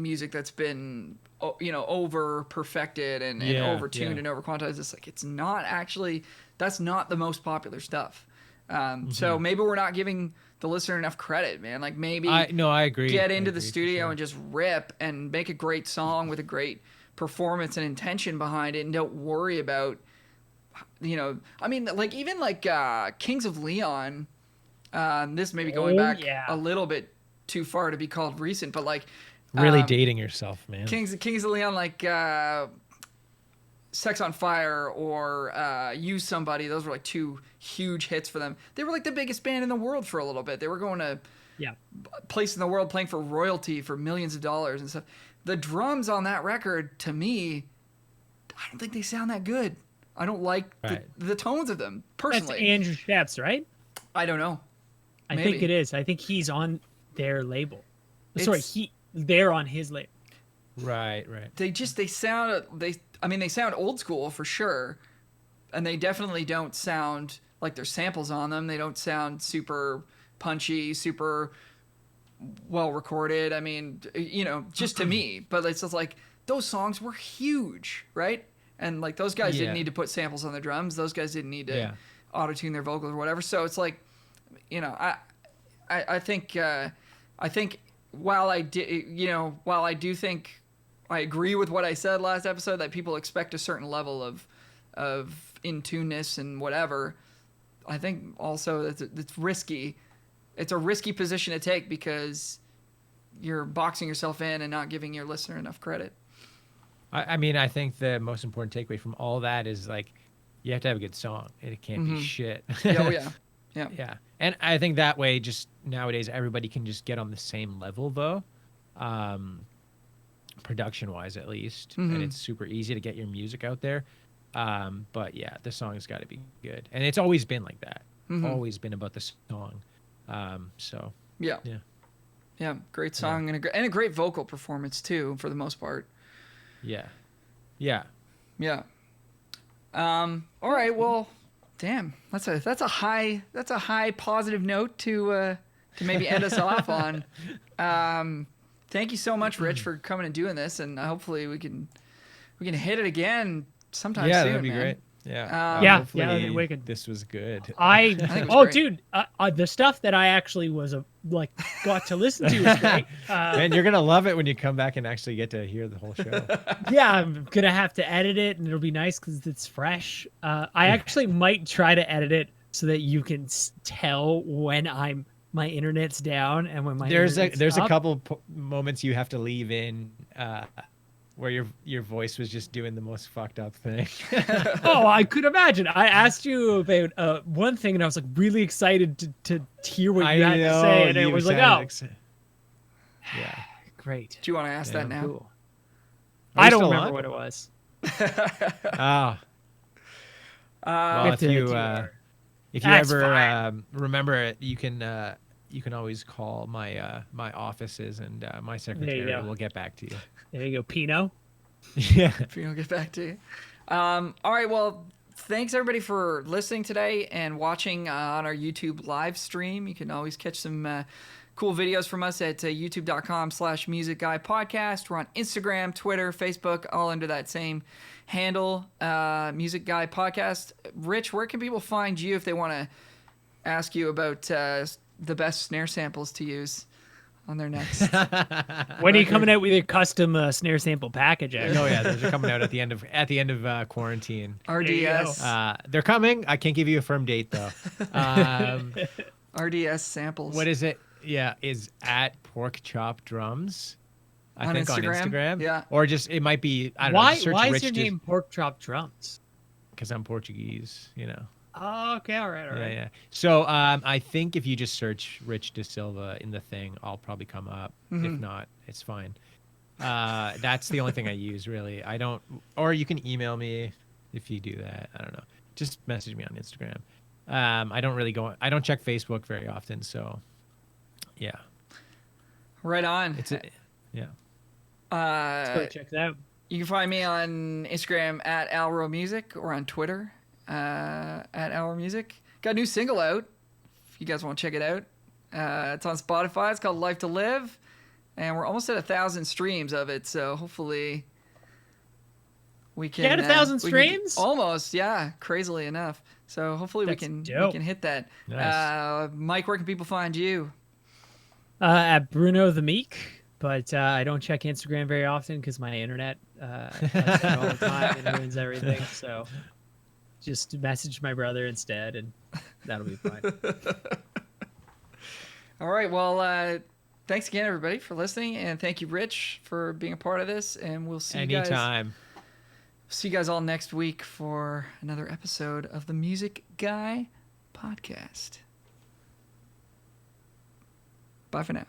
music that's been, you know, over perfected and over tuned and over quantized. It's like, it's not actually, that's not the most popular stuff. So maybe we're not giving the listener enough credit, man. Like, maybe I agree. get I into the agree, for studio sure. and just rip and make a great song with a great performance and intention behind it, and don't worry about, you know, I mean, like, even like Kings of Leon, this may be going back a little bit too far to be called recent, but like really dating yourself, man. Kings of Leon, like Sex on Fire or Use Somebody, those were like two huge hits for them. They were like the biggest band in the world for a little bit. They were going to place in the world playing for royalty for millions of dollars and stuff. The drums on that record, to me, I don't think they sound that good. I don't like the tones of them, personally. That's Andrew Sheps, right? I don't know. I think it is. I think he's on their label. It's- They're on his label. Right. They sound old school for sure, and they definitely don't sound like there's samples on them. They don't sound super punchy, super well recorded. I mean, you know, just to me, but it's just like, those songs were huge, right? And like, those guys didn't need to put samples on their drums. Those guys didn't need to auto-tune their vocals or whatever. So it's like, you know, I think while I do think I agree with what I said last episode, that people expect a certain level of in-tuneness and whatever, I think also that it's risky. It's a risky position to take because you're boxing yourself in and not giving your listener enough credit. I mean, I think the most important takeaway from all that is like, you have to have a good song, and it can't be shit. Yeah, Yeah. Yeah. And I think that way, just nowadays, everybody can just get on the same level, though, production wise, at least. And it's super easy to get your music out there. But yeah, the song's got to be good. And it's always been like that. Always been about the song. So Yeah. yeah. Yeah. Great song and a great vocal performance, too, for the most part. Yeah. Yeah. Yeah. All right. Well, damn. That's a high positive note to maybe end us off on. Thank you so much, Rich, for coming and doing this, and hopefully we can hit it again sometime soon. That'd be man. great. Yeah. Yeah, Hopefully that'd be wicked. this was good. think it was great. Dude, the stuff that I actually was got to listen to was great. Man, you're gonna love it when you come back and actually get to hear the whole show. Yeah, I'm gonna have to edit it, and it'll be nice because it's fresh. I actually might try to edit it so that you can tell when my internet's down and when my There's internet's a up. couple moments you have to leave in where your voice was just doing the most fucked up thing. Oh, I could imagine. I asked you about one thing, and I was like really excited to hear what you had to say, and it was like, oh, yeah. great. Do you want to ask that now? Cool. Are we I don't still remember on? what it was. Oh. Well, if you That's ever fine. remember it, you can always call my my offices, and my secretary go. will get back to you. There you go, Pino. Yeah. If you don't get back to you. All right. Well, thanks everybody for listening today and watching on our YouTube live stream. You can always catch some cool videos from us at youtube.com/musicguypodcast. We're on Instagram, Twitter, Facebook, all under that same handle, Music Guy Podcast. Rich, where can people find you if they want to ask you about the best snare samples to use on their next? When are you coming out with your custom snare sample package? Actually? Oh yeah, those are coming out at the end of quarantine. RDS. They're coming. I can't give you a firm date though. RDS samples. What is it? Yeah, is at Pork Chop Drums. I On think Instagram? on Instagram. Yeah. Or just it might be. I don't know. Why? Just search Why Rich is your name Pork Chop Drums? Because I'm Portuguese. You know. Oh, okay, all right. Yeah. So I think if you just search Rich DaSilva in the thing, I'll probably come up. If not, it's fine. That's the only thing I use really. I don't. Or you can email me if you do that. I don't know. Just message me on Instagram. I don't really go. I don't check Facebook very often. So. Yeah. Right on. Yeah. Go check it out. You can find me on Instagram at AlroMusic or on Twitter at AlroMusic. Got a new single out. If you guys want to check it out, it's on Spotify. It's called Life to Live, and we're almost at 1,000 streams of it. So hopefully we can get 1,000 streams. Almost, yeah. Crazily enough. So hopefully we can hit that. Nice. Mike, where can people find you? At Bruno the Meek, but I don't check Instagram very often because my internet does it all the time and ruins everything. So just message my brother instead, and that'll be fine. All right. Well, thanks again, everybody, for listening, and thank you, Rich, for being a part of this. And we'll see you guys. Anytime. See you guys all next week for another episode of the Music Guy Podcast. Bye for now.